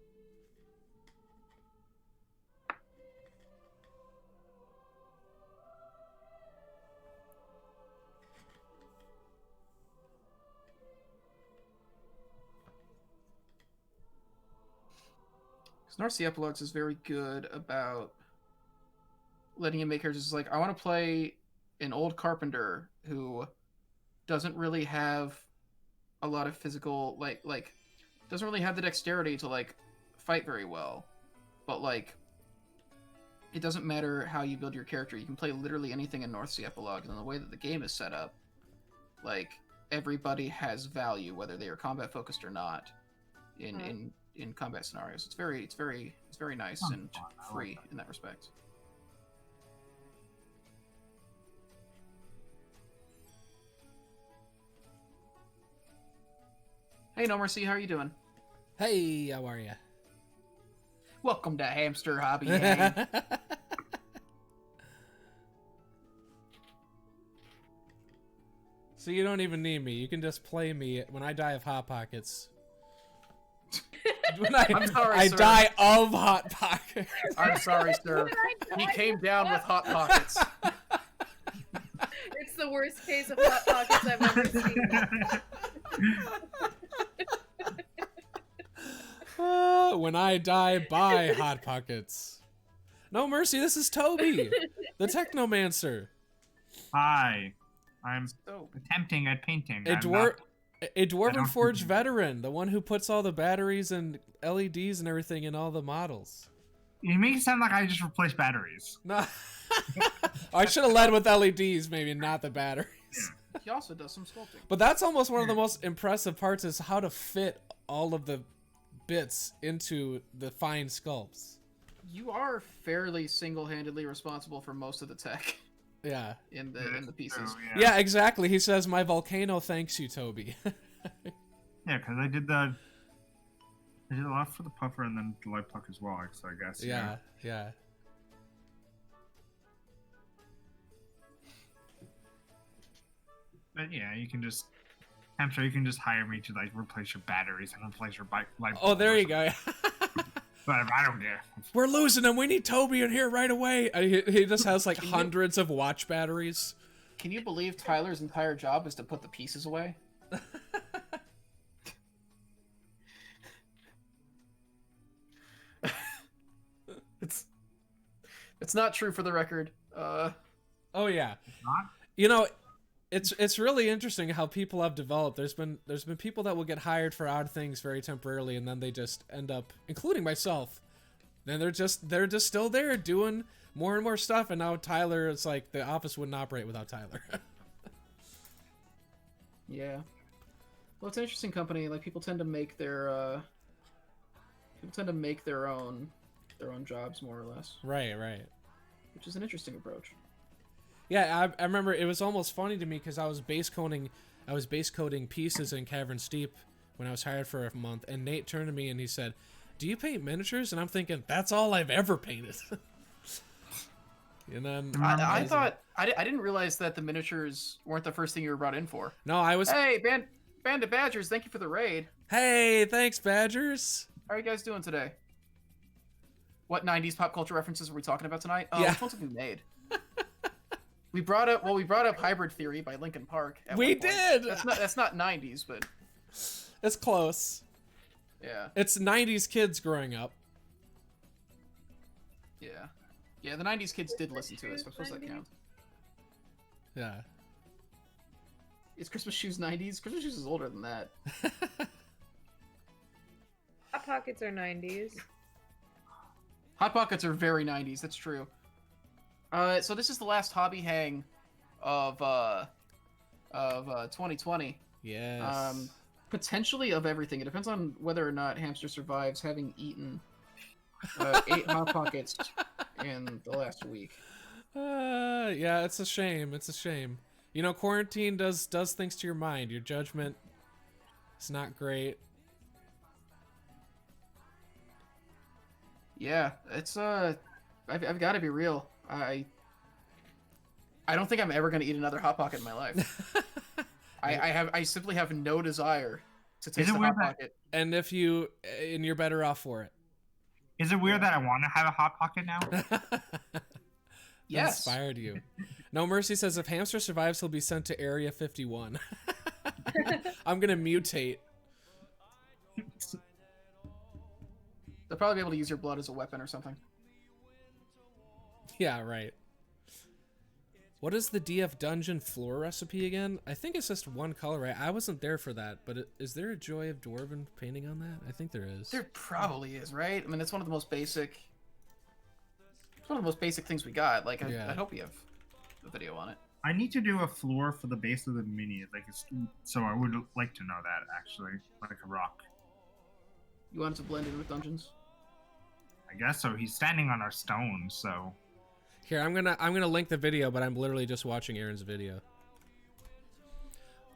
North Sea Epilogues is very good about letting you make characters like, I want to play an old carpenter who doesn't really have a lot of physical, like doesn't really have the dexterity to, like, fight very well. But, like, it doesn't matter how you build your character. You can play literally anything in North Sea Epilogues, and the way that the game is set up, like, everybody has value, whether they are combat focused or not, in combat scenarios. It's very nice and free in that respect. Hey, No Mercy, how are you doing? Hey, how are ya? Welcome to Hamster Hobby Hang. So you don't even need me. You can just play me when I die of Hot Pockets. I'm sorry, I sir. die of Hot Pockets. I'm sorry, sir. He came down with Hot Pockets. It's the worst case of Hot Pockets I've ever seen. When I die by Hot Pockets. No Mercy, this is Toby, the Technomancer. Hi. I'm attempting at painting. A Dwarven Forge veteran, the one who puts all the batteries and LEDs and everything in all the models. You make it sound like I just replaced batteries. No. I should have led with LEDs, maybe, not the batteries. Yeah. He also does some sculpting. But that's almost one of the most impressive parts, is how to fit all of the bits into the fine sculpts. You are fairly single-handedly responsible for most of the tech. Yeah. In the pieces. True, Yeah, exactly. He says, "My volcano thanks you, Toby." Yeah, because I did a lot for the puffer and then the light puck as well, so I guess. Yeah. But yeah, you can just... I'm sure you can just hire me to, like, replace your batteries and replace your light bulb. Oh, there you go. But I don't care. We're losing him. We need Toby in here right away. He just has, like, hundreds of watch batteries. Can you believe Tyler's entire job is to put the pieces away? It's not true, for the record. Oh yeah. Not? You know, it's really interesting how people have developed. There's been people that will get hired for odd things very temporarily, and then they just end up, including myself. Then they're just still there doing more and more stuff. And now Tyler, it's like the office wouldn't operate without Tyler. Yeah. Well, it's an interesting company. Like people tend to make their own jobs more or less. Right. Which is an interesting approach. Yeah, I remember it was almost funny to me because I was base coding pieces in Cavern Steep when I was hired for a month, and Nate turned to me and he said, "Do you paint miniatures?" And I'm thinking, that's all I've ever painted. And then I thought I didn't realize that the miniatures weren't the first thing you were brought in for. No, I was. Hey, Band of Badgers, thank you for the raid. Hey, thanks, Badgers. How are you guys doing today? What 90s pop culture references are we talking about tonight? Oh, Yeah. which ones have we made? We brought up Hybrid Theory by Linkin Park. We did. That's not 90s, but It's close. yeah. It's 90s kids growing up. Yeah. Yeah, the 90s kids did listen to us, so I suppose that counts. Yeah. Is Christmas Shoes 90s? Christmas Shoes is older than that. Hot Pockets are 90s. Hot Pockets are very 90s, that's true. So this is the last hobby hang of 2020. Yes. Potentially of everything. It depends on whether or not Hamster survives having eaten 8 Hot Pockets in the last week. Yeah, it's a shame. It's a shame. You know, quarantine does things to your mind. Your judgment is not great. Yeah, it's I've got to be real. I don't think I'm ever going to eat another Hot Pocket in my life. I simply have no desire to taste a Hot Pocket. And you're better off for it. Is it weird that I want to have a Hot Pocket now? Yes. Inspired you. No Mercy says if Hamster survives, he'll be sent to Area 51. I'm gonna mutate. They'll probably be able to use your blood as a weapon or something. Yeah, right. What is the DF Dungeon floor recipe again? I think it's just one color, right? I wasn't there for that, but is there a Joy of Dwarven painting on that? I think there is. There probably is, right? I mean, it's one of the most basic. It's one of the most basic things we got. Like, I hope you have a video on it. I need to do a floor for the base of the mini, so I would like to know that actually, like a rock. You want it to blend in with dungeons? I guess so. He's standing on our stone, so. Here, I'm gonna link the video, but I'm literally just watching Aaron's video.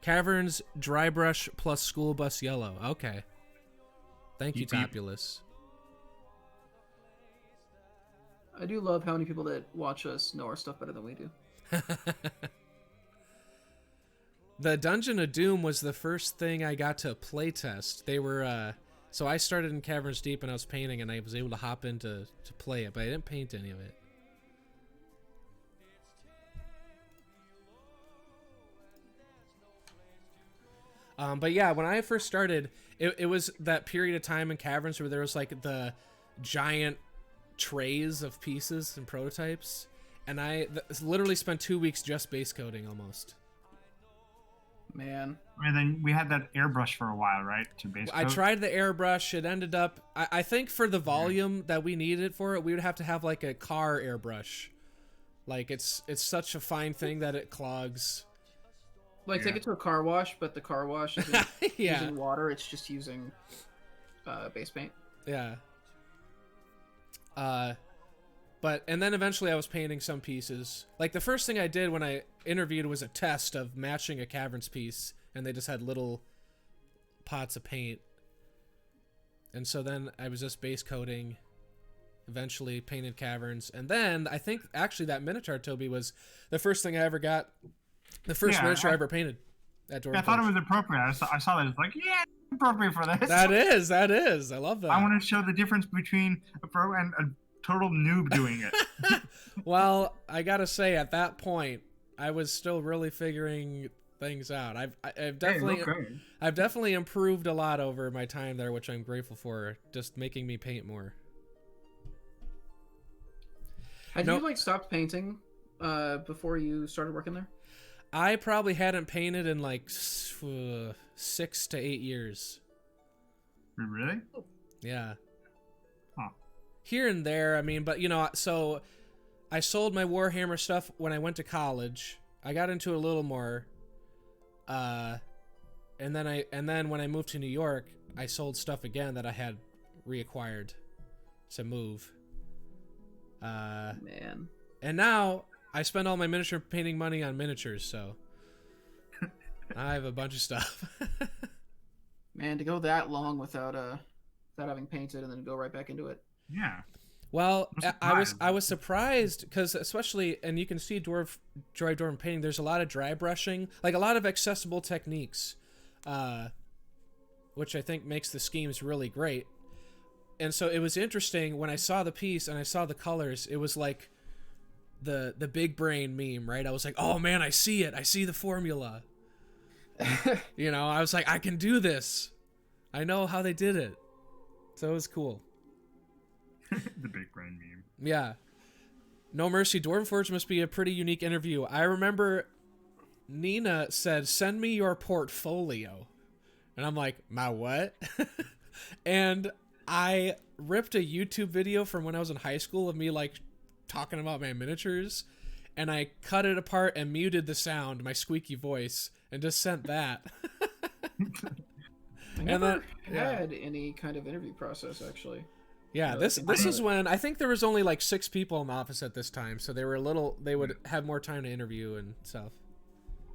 Caverns, dry brush plus school bus yellow. Okay. Thank you, Topulus. I do love how many people that watch us know our stuff better than we do. The Dungeon of Doom was the first thing I got to playtest. They were, so I started in Caverns Deep and I was painting, and I was able to hop in to play it, but I didn't paint any of it. But yeah, when I first started, it was that period of time in Caverns where there was like the giant trays of pieces and prototypes, and I literally spent 2 weeks just base coding almost. Man. And then we had that airbrush for a while, right? To base code? I tried the airbrush. It ended up, I think for the volume that we needed for it, we would have to have like a car airbrush. Like it's such a fine thing that it clogs. Like take it to a car wash, but the car wash isn't yeah. using water, it's just using base paint. Yeah. And then eventually I was painting some pieces. Like the first thing I did when I interviewed was a test of matching a Caverns piece, and they just had little pots of paint. And so then I was just base coating, eventually painted Caverns, and then I think actually that Minotaur Tobi was the first thing I ever got. The first miniature I ever painted at Dwarven. I thought it was appropriate. I saw that. It's like, yeah, it's appropriate for this. That is. I love that. I want to show the difference between a pro and a total noob doing it. Well, I gotta say, at that point, I was still really figuring things out. I've definitely improved a lot over my time there, which I'm grateful for. Just making me paint more. Had you stopped painting before you started working there? I probably hadn't painted in like 6 to 8 years. Really? Yeah. Huh. Here and there, I mean, but you know, so I sold my Warhammer stuff when I went to college. I got into it a little more. And then when I moved to New York, I sold stuff again that I had reacquired to move. Man. And now I spend all my miniature painting money on miniatures, so I have a bunch of stuff. Man, to go that long without having painted and then go right back into it. Yeah. Well, I was surprised because especially, and you can see Dwarven painting, there's a lot of dry brushing, like a lot of accessible techniques, which I think makes the schemes really great. And so it was interesting when I saw the piece and I saw the colors, it was like the big brain meme, right? I was like, oh man, I see it. I see the formula. You know, I was like, I can do this. I know how they did it. So it was cool. The big brain meme. Yeah. No Mercy, Dwarven Forge must be a pretty unique interview. I remember Nina said, send me your portfolio. And I'm like, my what? And I ripped a YouTube video from when I was in high school of me like talking about my miniatures, and I cut it apart and muted the sound, my squeaky voice, and just sent that. I never had any kind of interview process, actually. Yeah, this is when I think there was only like 6 people in the office at this time, so they would have more time to interview and stuff.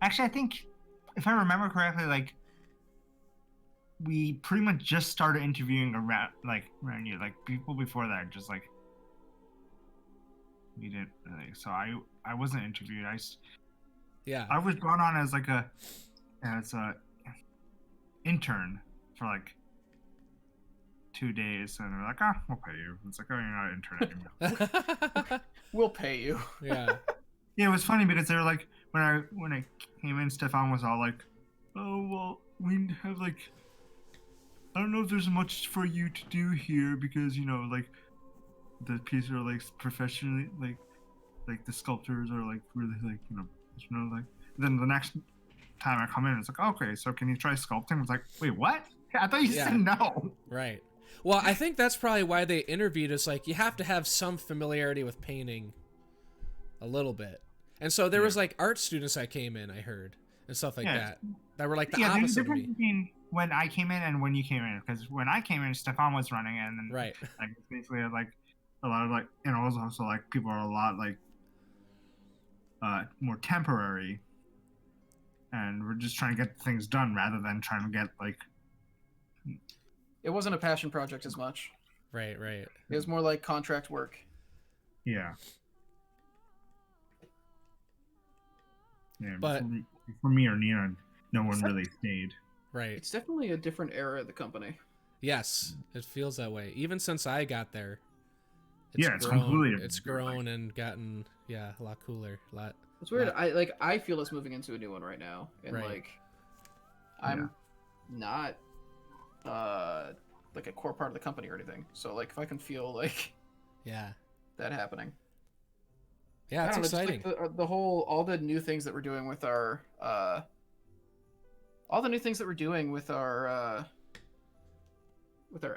Actually, I think if I remember correctly, like we pretty much just started interviewing around you, like people before that, just like we didn't really. So I wasn't interviewed. I was brought on as like a intern for like 2 days, and they're like, "Ah, we'll pay you." It's like, "Oh, you're not an intern anymore." We'll pay you. Yeah. Yeah, it was funny because they were like, when I came in, Stefan was all like, "Oh, well, we have like, I don't know if there's much for you to do here because, you know, like the pieces are like professionally like the sculptors are like really like, you know like." Then the next time I come in, it's like, "Okay, so can you try sculpting?" It's like, "Wait, what? I thought you said no." Right. Well, I think that's probably why they interviewed us. Like, you have to have some familiarity with painting a little bit. And so there was like art students that came in, I heard, and stuff like that were like the opposite of me. Between when I came in and when you came in, because when I came in, Stefan was running it, and then right, like basically like a lot of like, and also like people are a lot like more temporary, and we're just trying to get things done rather than trying to get like. It wasn't a passion project as much. Right. It was more like contract work. Yeah. Yeah, but for me or Nina, no one really stayed. Right. It's definitely a different era of the company. Yes, it feels that way. Even since I got there. It's completely different. It's grown and gotten a lot cooler. It's weird. I feel us moving into a new one right now, and like I'm not like a core part of the company or anything. So like if I can feel like that happening. Yeah, it's exciting. Like all the new things that we're doing with our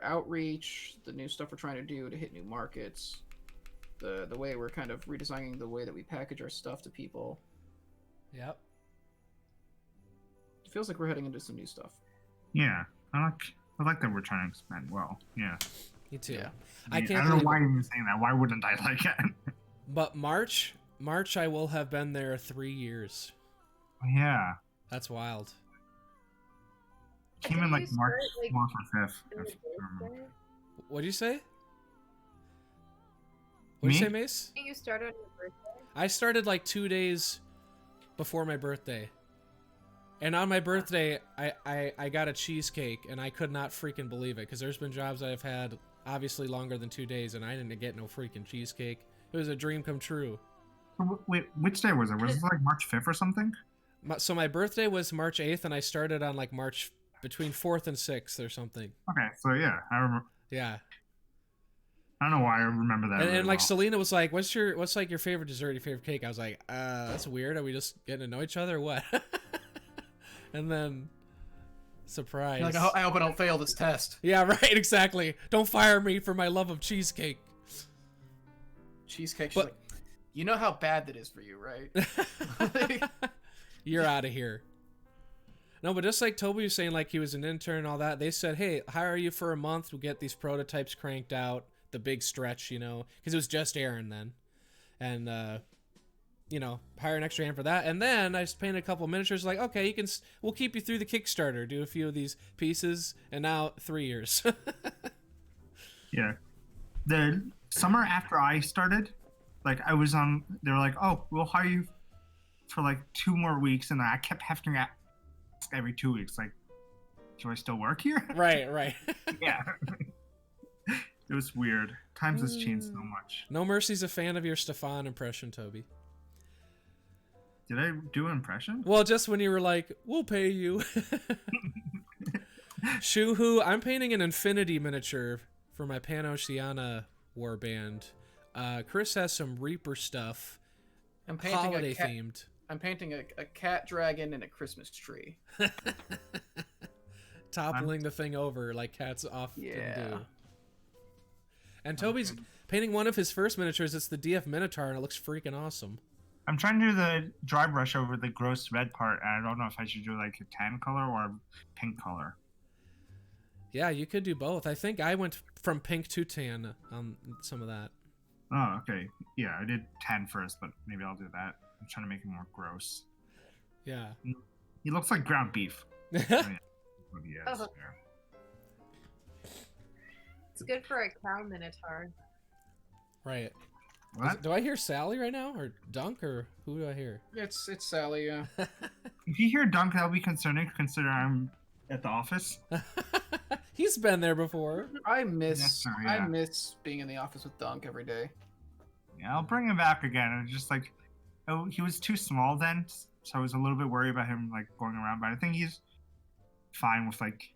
outreach, the new stuff we're trying to do to hit new markets, the way we're kind of redesigning the way that we package our stuff to people. Yep. It feels like we're heading into some new stuff. Yeah, I like that we're trying to expand well. Yeah. Me too. Yeah. I don't know why you're saying that. Why wouldn't I like it? But March, I will have been there 3 years. Yeah. That's wild. Came in like March 4th or 5th. What'd you say? What'd you say, Mace? You started on your birthday? I started like 2 days before my birthday. And on my birthday, I got a cheesecake, and I could not freaking believe it, because there's been jobs I've had obviously longer than 2 days, and I didn't get no freaking cheesecake. It was a dream come true. Wait, which day was it? Was it like March 5th or something? So my birthday was March 8th, and I started on like between 4th and 6th or something. Okay, so yeah, I remember. Yeah. I don't know why I remember that. And, really and like well. Selena was like, "What's like your favorite dessert? Your favorite cake?" I was like, "That's weird. Are we just getting to know each other? Or what?" And then, surprise. You're like, I hope I don't fail this test. Yeah, right. Exactly. Don't fire me for my love of cheesecake. Cheesecake. She's But- like, you know how bad that is for you, right? You're out of here. No, but just like Toby was saying, like he was an intern and all that, they said, hey, hire you for a month. We'll get these prototypes cranked out. The big stretch, you know, because it was just Aaron then. And, you know, hire an extra hand for that. And then I just painted a couple of miniatures. Like, okay, we'll keep you through the Kickstarter. Do a few of these pieces. And now 3 years. Yeah. The summer after I started, like I was on, they were like, oh, we'll hire you for like 2 more weeks. And I kept having to ask every 2 weeks, like, do I still work here? Right. Yeah. It was weird. Times has changed so much. No Mercy's a fan of your Stefan impression, Toby. Did I do an impression? Well, just when you were like, we'll pay you. Shuhu, I'm painting an Infinity miniature for my Pan-Oceania warband. Chris has some Reaper stuff. I'm painting holiday themed. I'm painting a cat dragon and a Christmas tree. Toppling the thing over like cats often do. And Toby's painting one of his first miniatures. It's the DF Minotaur, and it looks freaking awesome. I'm trying to do the dry brush over the gross red part, and I don't know if I should do like a tan color or a pink color. Yeah, you could do both. I think I went from pink to tan on some of that. Oh, okay. Yeah, I did tan first, but maybe I'll do that. I'm trying to make it more gross. Yeah. He looks like ground beef. Oh, yeah. What he is. Oh. Yeah. It's good for a cow minotaur. Right. What? Do I hear Sally right now, or Dunk, or who do I hear? It's Sally, yeah. If you hear Dunk, that'll be concerning. Consider I'm at the office. He's been there before. I miss yeah. being in the office with Dunk every day. Yeah, I'll bring him back again. It's just like, oh, he was too small then, so I was a little bit worried about him like going around. But I think he's fine with like.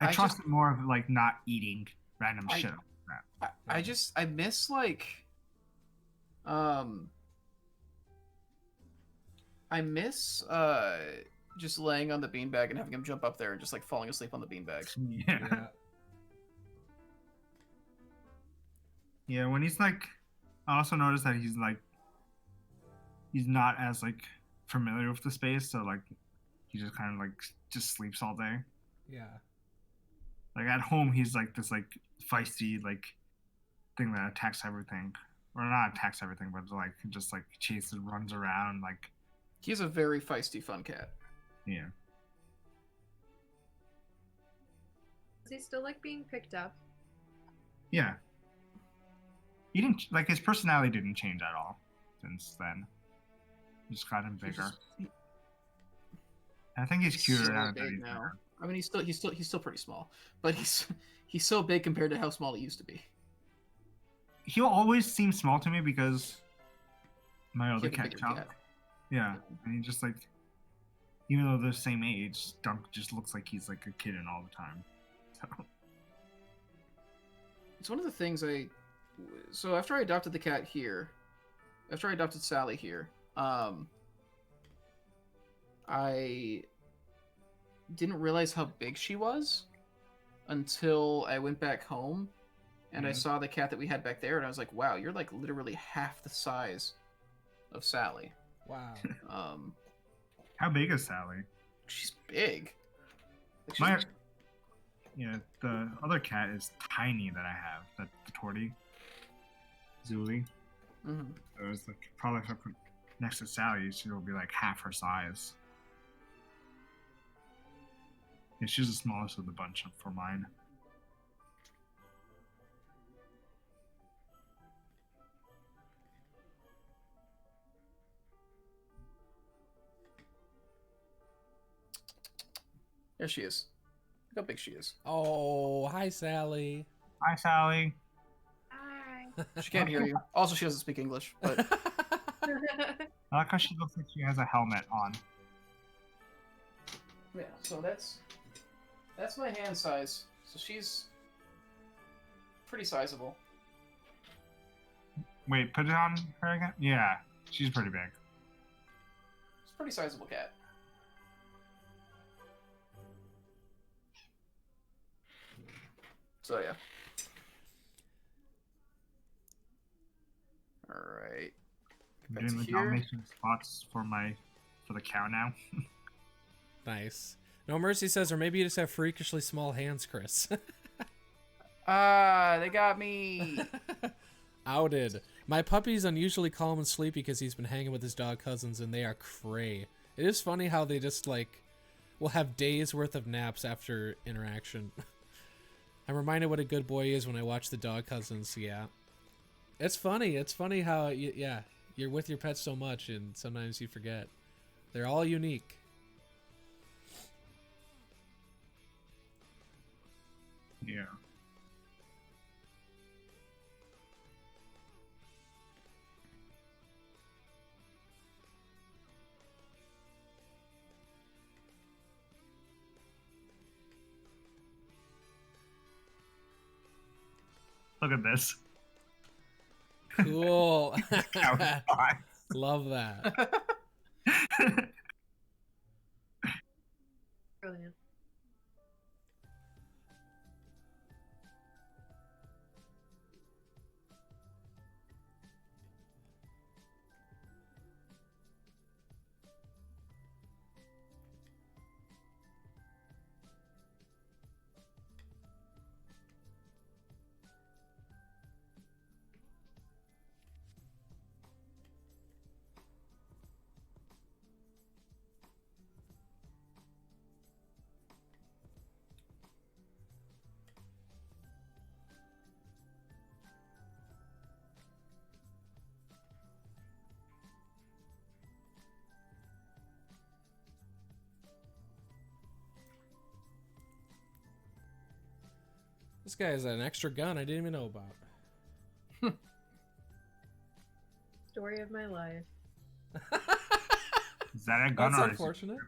I trust him more of like not eating random shit. I miss like, I miss just laying on the beanbag and having him jump up there and just like falling asleep on the beanbag. Yeah. Yeah, when he's like, I also noticed that he's like, he's not as like familiar with the space, so like, he just kind of like just sleeps all day. Yeah. Like at home, he's like this like feisty like thing that attacks everything, or not attacks everything, but like just like chases, runs around like. He's a very feisty, fun cat. Yeah. Does he still like being picked up? Yeah. He didn't like his personality didn't change at all since then. He just got him bigger. I think he's cuter so now that big he's now. bigger. I mean, he's still pretty small, but he's so big compared to how small he used to be. He'll always seem small to me because my other He had a cat, bigger Chunk. cat. Yeah, and he just like, even though they're the same age, Dunk just looks like he's like a kitten all the time. So. It's one of the things so after I adopted the cat here, after I adopted Sally here, I didn't realize how big she was until I went back home and I saw the cat that we had back there, and I was like, wow, you're like literally half the size of Sally. Wow. How big is Sally? She's big. Like, My, yeah, the other cat is tiny that I have, the Torty, Zuli. Mhm. It was like probably if I put next to Sally, she'll be like half her size. Yeah, she's the smallest of the bunch for mine. There she is. Look how big she is. Oh, hi, Sally. Hi, Sally. Hi. She can't hear you. Also, she doesn't speak English, but I like how she looks like she has a helmet on. yeah. So that's my hand size. So she's pretty sizable. Wait, put it on her again? Yeah, she's pretty big. It's a pretty sizable cat. So yeah. All right. I'm doing the domination spots for the cow now. Nice. No Mercy says, or maybe you just have freakishly small hands, Chris. Ah, they got me. Outed. My puppy's unusually calm and sleepy because he's been hanging with his dog cousins, and they are cray. It is funny how they just, like, will have days worth of naps after interaction. I'm reminded what a good boy is when I watch the dog cousins, yeah. It's funny. It's funny how, yeah, you're with your pets so much, and sometimes you forget. They're all unique. Yeah. Look at this. Cool. Love that. Brilliant. This guy has an extra gun I didn't even know about. Story of my life. Is that a gun? That's or unfortunate.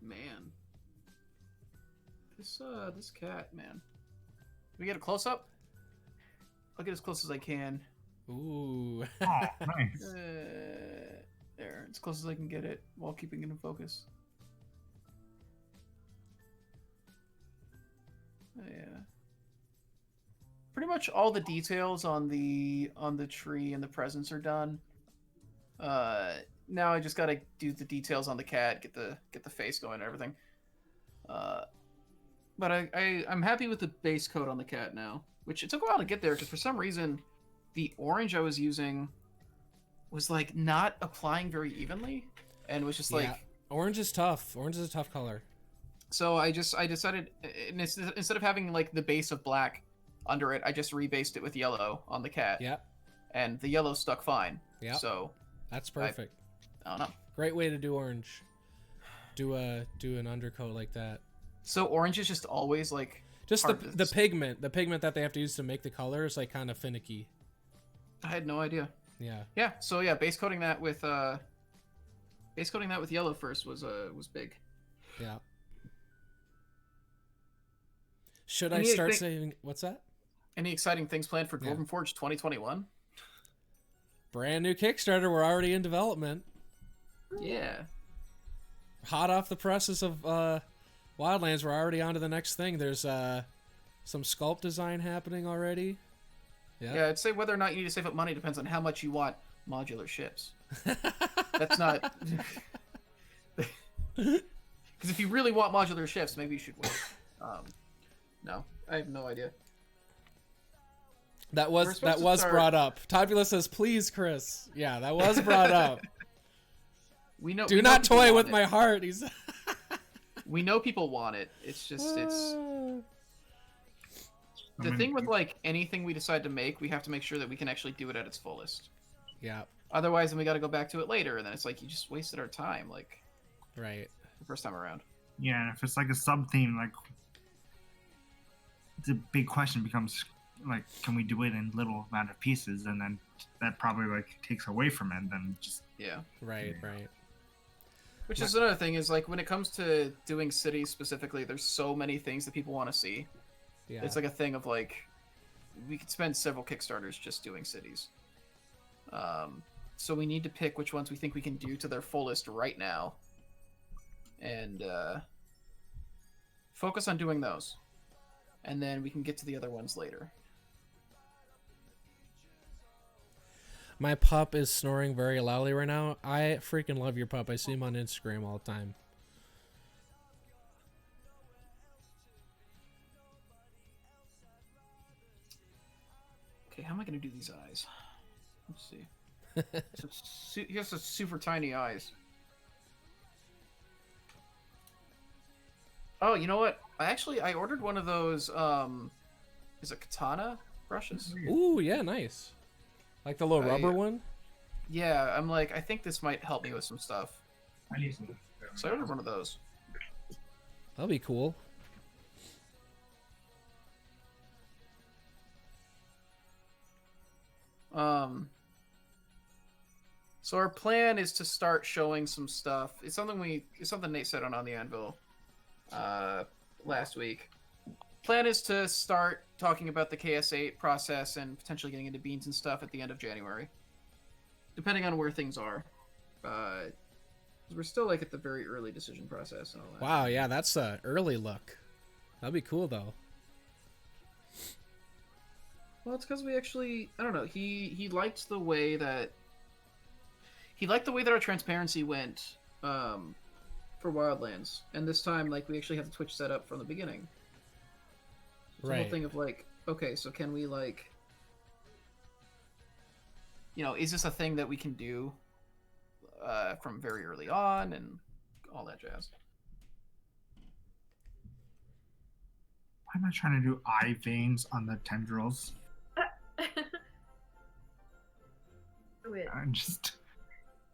Man. This cat, man. Can we get a close up? I'll get as close as I can. Ooh. Oh, nice. There, as close as I can get it while keeping it in focus. Yeah. Pretty much all the details on the tree and the presents are done. Now I just gotta do the details on the cat, get the face going and everything. But I'm happy with the base coat on the cat now, which it took a while to get there because for some reason the orange I was using was like not applying very evenly, and was just like orange is tough. Orange is a tough color. So I decided, instead of having like the base of black under it, I just rebased it with yellow on the cat. Yep. And the yellow stuck fine. Yep. So that's perfect. I don't know. Great way to do orange. Do an undercoat like that. So orange is just always like just the pigment that they have to use to make the color is like kind of finicky. I had no idea. Yeah. Yeah. So yeah, base coating that with yellow first was big. Yeah. Should I start saving? What's that? Any exciting things planned for Dwarven Forge 2021? Brand new Kickstarter. We're already in development. Yeah. Hot off the presses of Wildlands. We're already on to the next thing. There's some sculpt design happening already. Yeah, I'd say whether or not you need to save up money depends on how much you want modular ships. That's not... Because if you really want modular ships, maybe you should wait. No, I have no idea. That was brought up. Tabula says, "Please, Chris." Yeah, that was brought up. We know. Do not toy with my heart. He's. We know people want it. It's just the thing with like anything we decide to make, we have to make sure that we can actually do it at its fullest. Yeah. Otherwise, then we got to go back to it later, and then it's like you just wasted our time, like. Right. The first time around. Yeah, and if it's like a sub theme, like the big question becomes like, can we do it in little amount of pieces, and then that probably like takes away from it, and then just right. Which is another thing is like when it comes to doing cities specifically, there's so many things that people want to see. Yeah. It's like a thing of like we could spend several Kickstarters just doing cities. So we need to pick which ones we think we can do to their fullest right now, and focus on doing those, and then we can get to the other ones later. My pup is snoring very loudly right now. I freaking love your pup. I see him on Instagram all the time. Okay, how am I going to do these eyes? Let's see. He has some super tiny eyes. Oh, you know what? I ordered one of those, is it katana brushes? Ooh, yeah, nice. Like the little rubber one? Yeah, I'm like, I think this might help me with some stuff. So I ordered one of those. That'll be cool. So our plan is to start showing some stuff. It's something Nate said on the Anvil last week. Plan is to start talking about the KS8 process and potentially getting into beans and stuff at the end of January, depending on where things are. We're still like at the very early decision process and all that. Wow, yeah, that's a early look. That'd be cool though. Well, it's because we actually, I don't know. He liked the way that our transparency went for Wildlands, and this time like we actually have the Twitch set up from the beginning. It's the whole thing of like, okay, so can we like, is this a thing that we can do from very early on and all that jazz? Why am I trying to do eye veins on the tendrils? I'm just,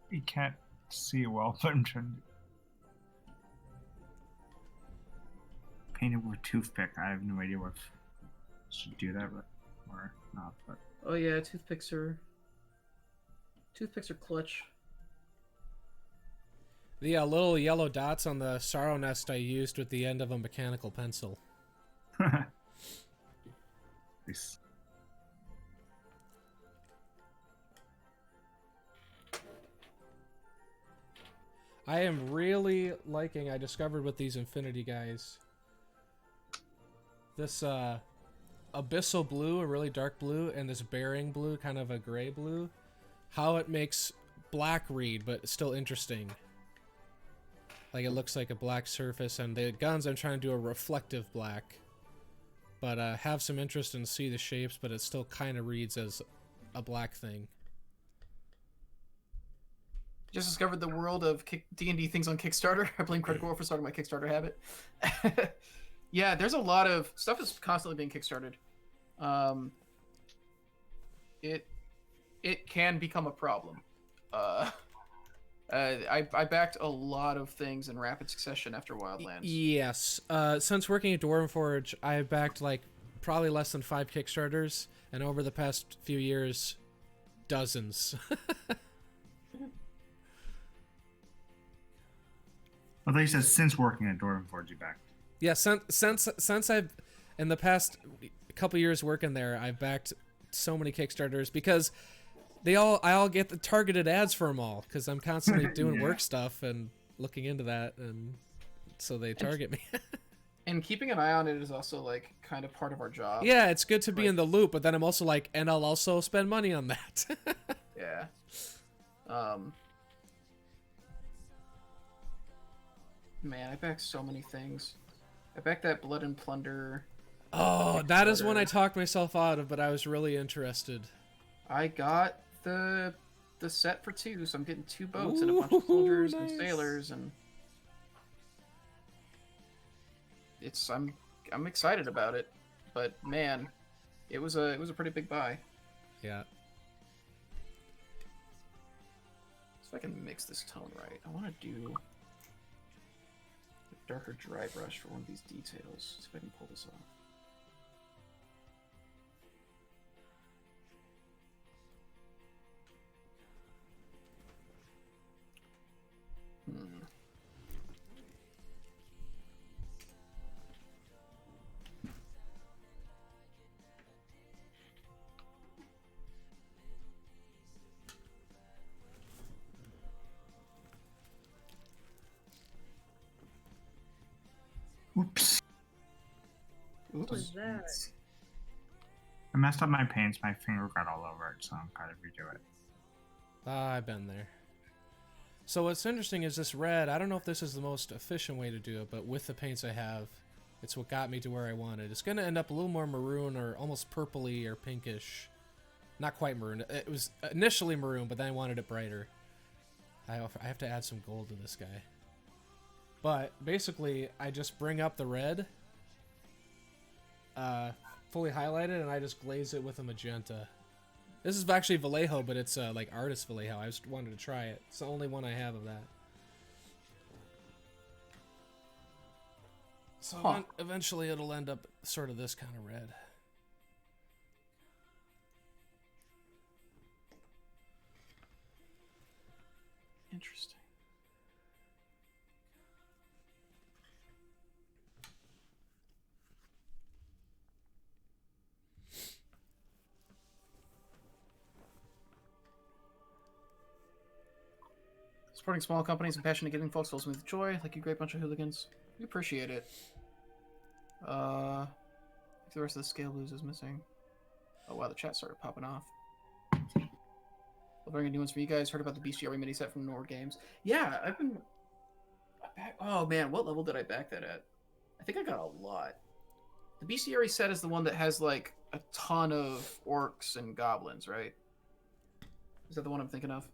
you can't see it well, but I'm trying to paint it with a toothpick. I have no idea what I should do that, or not. But oh yeah, toothpicks are clutch. The little yellow dots on the sorrow nest I used with the end of a mechanical pencil. Nice. I am really liking, I discovered with these Infinity guys, this abyssal blue, a really dark blue, and this bearing blue, kind of a gray blue. How it makes black read, but still interesting. Like it looks like a black surface, and the guns I'm trying to do a reflective black. But have some interest and see the shapes, but it still kind of reads as a black thing. Just discovered the world of D&D things on Kickstarter. I blame Critical Role for starting my Kickstarter habit. Yeah, there's a lot of stuff is constantly being kickstarted. It can become a problem. I backed a lot of things in rapid succession after Wildlands. Yes. Since working at Dwarven Forge, I've backed like probably less than 5 Kickstarters, and over the past few years, dozens. I thought you said since working at Dwarven Forge, you backed. Yeah, since I've in the past couple years working there, I've backed so many Kickstarters because I all get the targeted ads for them all because I'm constantly doing work stuff and looking into that, and so they target me. And keeping an eye on it is also like kind of part of our job. Yeah, it's good to be in the loop, but then I'm also like, and I'll also spend money on that. Yeah. Man, I backed so many things. I backed that Blood and Plunder. Oh, that is one I talked myself out of, but I was really interested. I got the set for 2, so I'm getting 2 boats and a bunch of soldiers and sailors, and I'm excited about it. But man, it was a pretty big buy. Yeah. So I can mix this tone right. I want to do a darker dry brush for one of these details. See if I can pull this off. Oops. What was that? I messed up my paints. My finger got all over it, so I'm gotta redo it. I've been there. So what's interesting is this red. I don't know if this is the most efficient way to do it, but with the paints I have, it's what got me to where I wanted. It's going to end up a little more maroon or almost purpley or pinkish. Not quite maroon. It was initially maroon, but then I wanted it brighter. I have to add some gold to this guy. But basically, I just bring up the red, fully highlighted, and I just glaze it with a magenta. This is actually Vallejo, but it's like artist Vallejo. I just wanted to try it. It's the only one I have of that. So eventually it'll end up sort of this kind of red. Interesting. Supporting small companies and passionate giving folks fills me with joy. Like you, great bunch of hooligans. We appreciate it. If the rest of the scale blues is missing. Oh wow, the chat started popping off. I'll bring a new ones for you guys. Heard about the bestiary mini set from Nord Games. Yeah, I've been. Oh man, what level did I back that at? I think I got a lot. The bestiary set is the one that has like a ton of orcs and goblins, right? Is that the one I'm thinking of?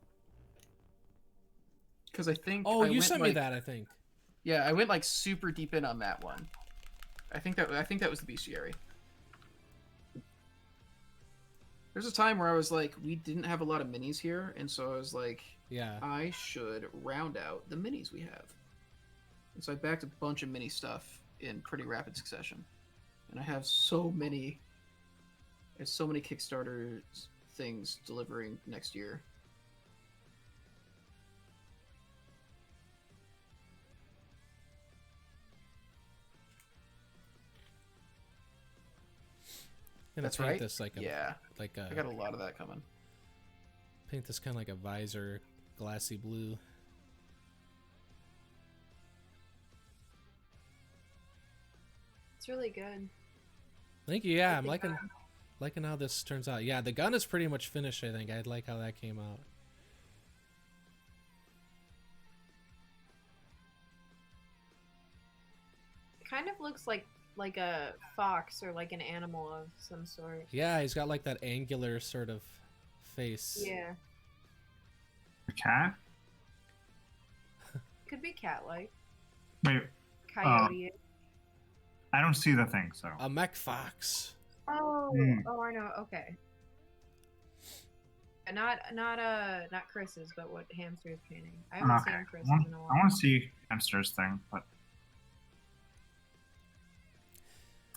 Because I think. Oh, you sent me that, I think. Yeah, I went like super deep in on that one. I think that was the bestiary. There's a time where I was like, we didn't have a lot of minis here, and so I was like, yeah, I should round out the minis we have. And so I backed a bunch of mini stuff in pretty rapid succession, and I have so many. There's so many Kickstarter things delivering next year. That's paint right. This like a, yeah, like a, I got a lot of that coming. Paint this kind of like a visor, glassy blue. It's really good. Thank you. Yeah, I'm liking how this turns out. Yeah, the gun is pretty much finished. I think I like how that came out. It kind of looks like a fox or like an animal of some sort. Yeah, he's got like that angular sort of face. Yeah. A cat? Could be cat-like. Wait. Coyote. I don't see the thing, so. A mech fox. Oh, oh, I know. Okay. Not Chris's, but what Hamster is painting. I haven't seen Chris's in a while. I want to see Hamster's thing, but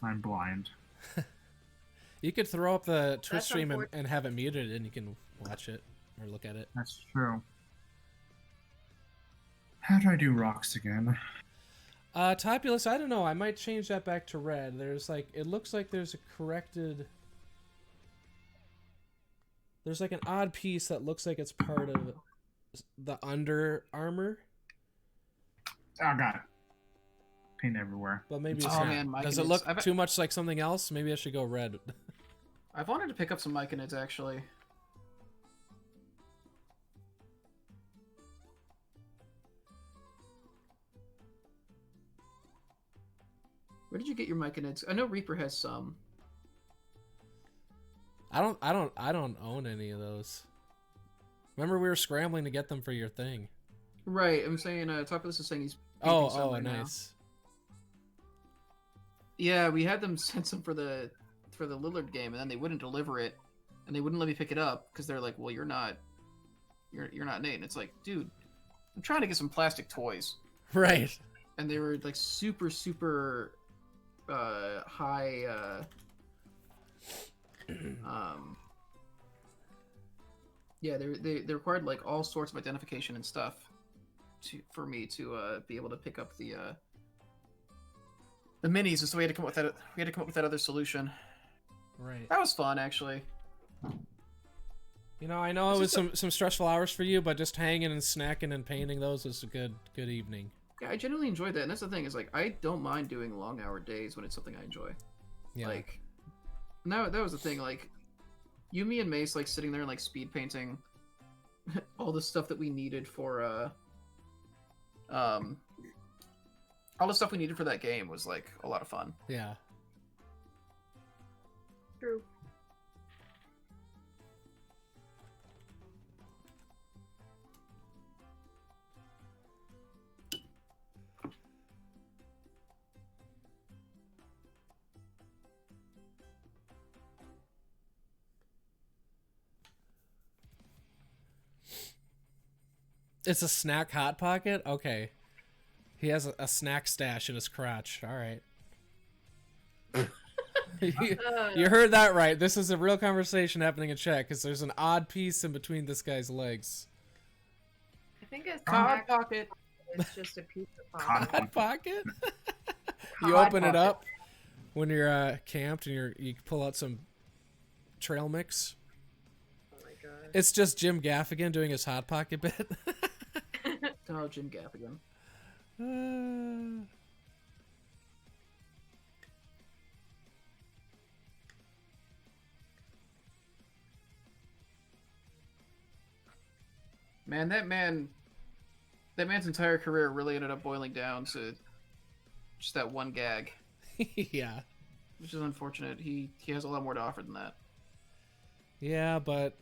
I'm blind. You could throw up the Twitch stream and have it muted, and you can watch it or look at it. That's true. How do I do rocks again? Topulus, I don't know. I might change that back to red. There's like, it looks like there's a corrected. There's like an odd piece that looks like it's part of the under armor. Oh god. Paint everywhere. But maybe it's not. Man, does it look too much like something else? Maybe I should go red. I've wanted to pick up some myconids actually. Where did you get your myconids? I know Reaper has some. I don't own any of those. Remember we were scrambling to get them for your thing. Right, I'm saying Topulus is saying he's right nice. Now. Yeah, we had them send some for the Lillard game, and then they wouldn't deliver it, and they wouldn't let me pick it up because they're like, "Well, you're not Nate." And it's like, dude, I'm trying to get some plastic toys. Right. And they were like super high. Yeah, they required like all sorts of identification and stuff for me to be able to pick up the minis. So we had to come up with that other solution. Right. That was fun, actually. You know, I know it was some stressful hours for you, but just hanging and snacking and painting those was a good evening. Yeah, I genuinely enjoyed that, and that's the thing is like I don't mind doing long hour days when it's something I enjoy. Yeah. Like, no, that was the thing. Like, you, me, and Mace like sitting there and like speed painting all the stuff that we needed for all the stuff we needed for that game was like a lot of fun. Yeah. True. It's a snack hot pocket? Okay. He has a snack stash in his crotch. All right. You heard that right. This is a real conversation happening in chat because there's an odd piece in between this guy's legs. I think a Hot snack pocket. is just a piece of pie. Hot pocket? You Hot open it pocket. up when you're camped and you pull out some trail mix. Oh my god. It's just Jim Gaffigan doing his hot pocket bit. Oh, Jim Gaffigan. Man, that man's entire career really ended up boiling down to just that one gag, Yeah. which is unfortunate. He has a lot more to offer than that. Yeah, but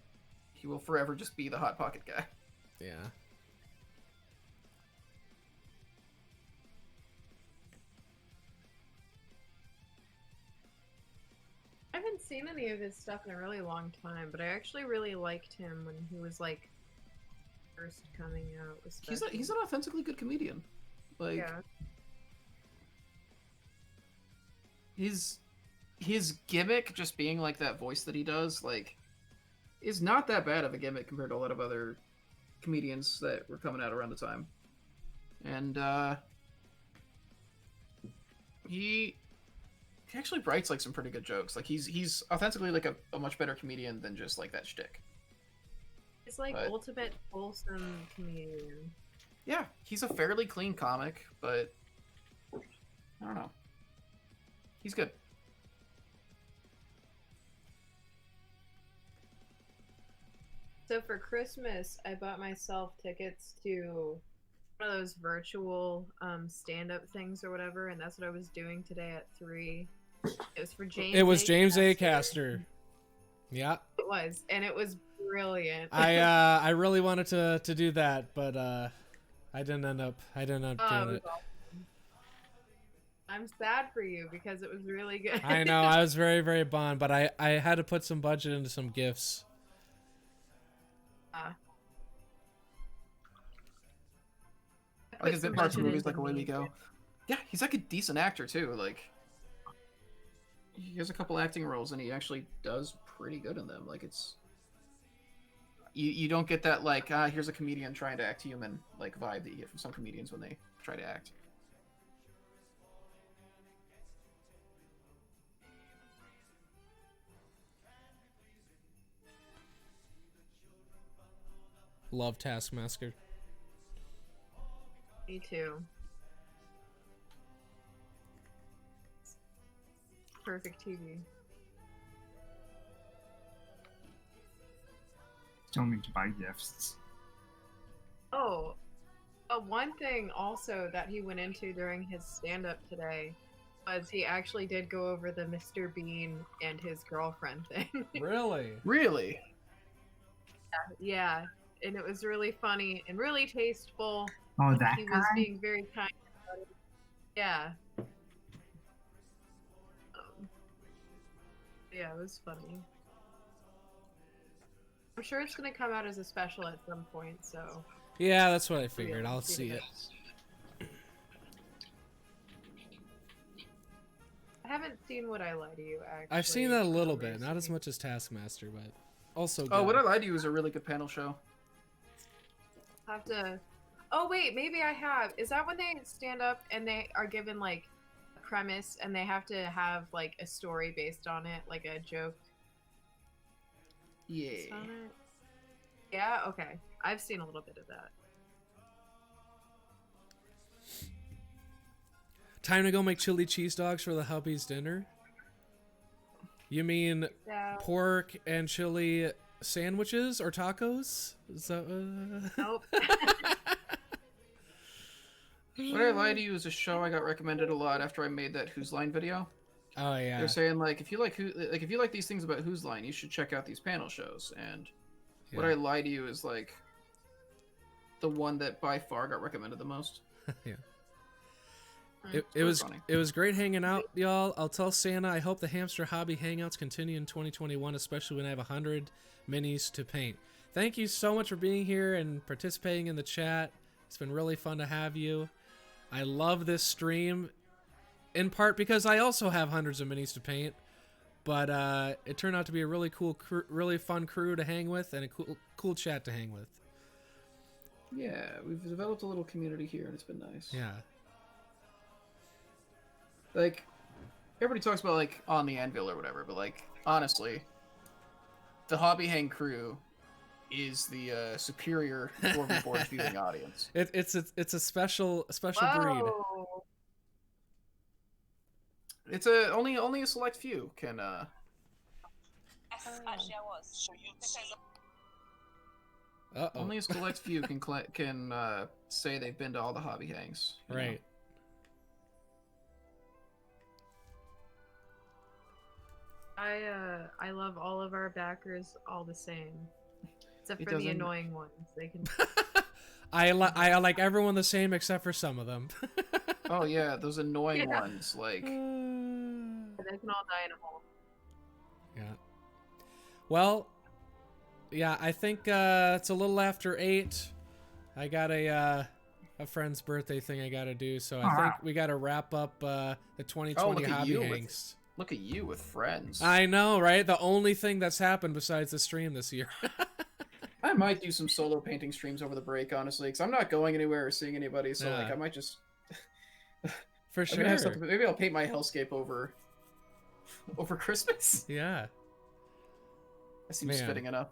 He will forever just be the hot pocket guy. yeah. I haven't seen any of his stuff in a really long time, but I actually really liked him when he was like first coming out. He's an authentically good comedian. Like Yeah. his gimmick, just being like that voice that he does, like, is not that bad of a gimmick compared to a lot of other comedians that were coming out around the time. And he actually writes like some pretty good jokes. Like he's authentically like a much better comedian than just like that shtick. He's like But- ultimate wholesome comedian. Yeah, he's a fairly clean comic, but I don't know. He's good. So for Christmas, I bought myself tickets to one of those virtual stand-up things or whatever, and that's what I was doing today at 3. It was for James. It was James A. Caster. Caster. Yeah. It was, and it was brilliant. I really wanted to do that, but I didn't end up doing it it. was awesome. I'm sad for you because it was really good. I know, I was very, very bummed, but I had to put some budget into some gifts. Like his bit parts of movies, like Away We Go. Yeah, he's like a decent actor too. Like he has a couple acting roles, and he actually does pretty good in them. Like it's you don't get that like here's a comedian trying to act human like vibe that you get from some comedians when they try to act. Love Taskmaster. Me too. Perfect TV. Still need to buy gifts. Oh, one thing also that he went into during his stand-up today was he actually did go over the Mr. Bean and his girlfriend thing. Really? Really? Yeah, and it was really funny and really tasteful. Oh, and that he guy? was being very kind about it. Yeah. Yeah, it was funny. I'm sure it's gonna come out as a special at some point, so. Yeah, that's what I figured. I'll see it. I haven't seen What I Lie to You, actually. I've seen that a little bit, not as much as Taskmaster, but also good. Oh, What I Lied to You is a really good panel show. I have to. Oh wait, maybe I have. Is that when they stand up and they are given like a premise and they have to have like a story based on it, like a joke Yeah. based on it? Yeah. Okay, I've seen a little bit of that. Time to go make chili cheese dogs for the hubby's dinner. You mean So, pork and chili sandwiches or tacos? Is that, nope. What I Lie to You is a show I got recommended a lot after I made that Whose Line video. Oh yeah. They're saying like if you like these things about Whose Line, you should check out these panel shows. And What I Lie to You is like the one that by far got recommended the most. Yeah. It was great hanging out, y'all. I'll tell Santa I hope the hamster hobby hangouts continue in 2021, especially when I have 100 minis to paint. Thank you so much for being here and participating in the chat. It's been really fun to have you. I love this stream, in part because I also have hundreds of minis to paint, but it turned out to be a really cool, really fun crew to hang with and a cool chat to hang with. Yeah, we've developed a little community here, and it's been nice. Yeah. Like, everybody talks about, like, On the Anvil or whatever, but, like, honestly, the Hobby Hang crew is the superior Dwarven Forge viewing audience. It's a special breed. It's only a select few can Actually, I was. Uh-oh. only a select few can say they've been to all the hobby hangs. You know? Right. I love all of our backers all the same, except It for the doesn't- annoying ones. They can. I like everyone the same except for some of them. Oh yeah, those annoying Yeah. ones like. They can all die in a hole. Yeah. Well, yeah, I think it's a little after 8. I got a friend's birthday thing I got to do, so I think we got to wrap up the 2020 look at hobby you hangs. Look at you with friends. I know, right? The only thing that's happened besides the stream this year. I might do some solo painting streams over the break, honestly, because I'm not going anywhere or seeing anybody. So like, Yeah. I might just. For I'm gonna have sure. something- maybe I'll paint my hellscape over Christmas. Yeah. That seems Man. fitting enough.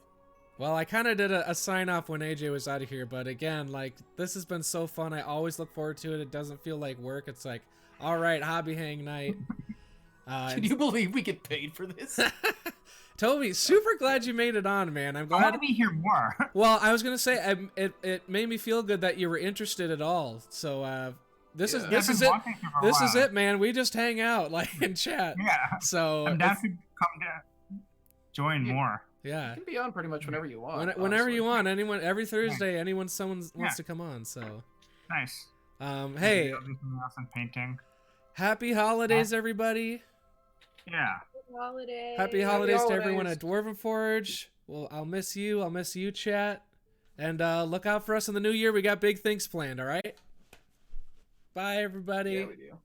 Well, I kind of did a sign off when AJ was out of here, but again, like, this has been so fun. I always look forward to it. It doesn't feel like work. It's like, all right, hobby hang night. Can you believe we get paid for this? Toby, super glad you made it on, man. I'm I want glad. to be here more. Well, I was gonna say it made me feel good that you were interested at all. So this Yeah. is I've this been is it. watching for a This is while. it, man. We just hang out like in chat. Yeah, So I'm down if- to come to join more. yeah, You can be on pretty much whenever you want. whenever honestly. you want. Anyone, every Thursday, someone wants Yeah. to come on. So Nice. hey, I'll do something else in painting. happy holidays, everybody. Yeah. Holidays. Happy holidays to holidays. everyone at Dwarven Forge. Well, I'll miss you. I'll miss you, chat. And look out for us in the new year. We got big things planned, all right? Bye, everybody. Yeah, we do.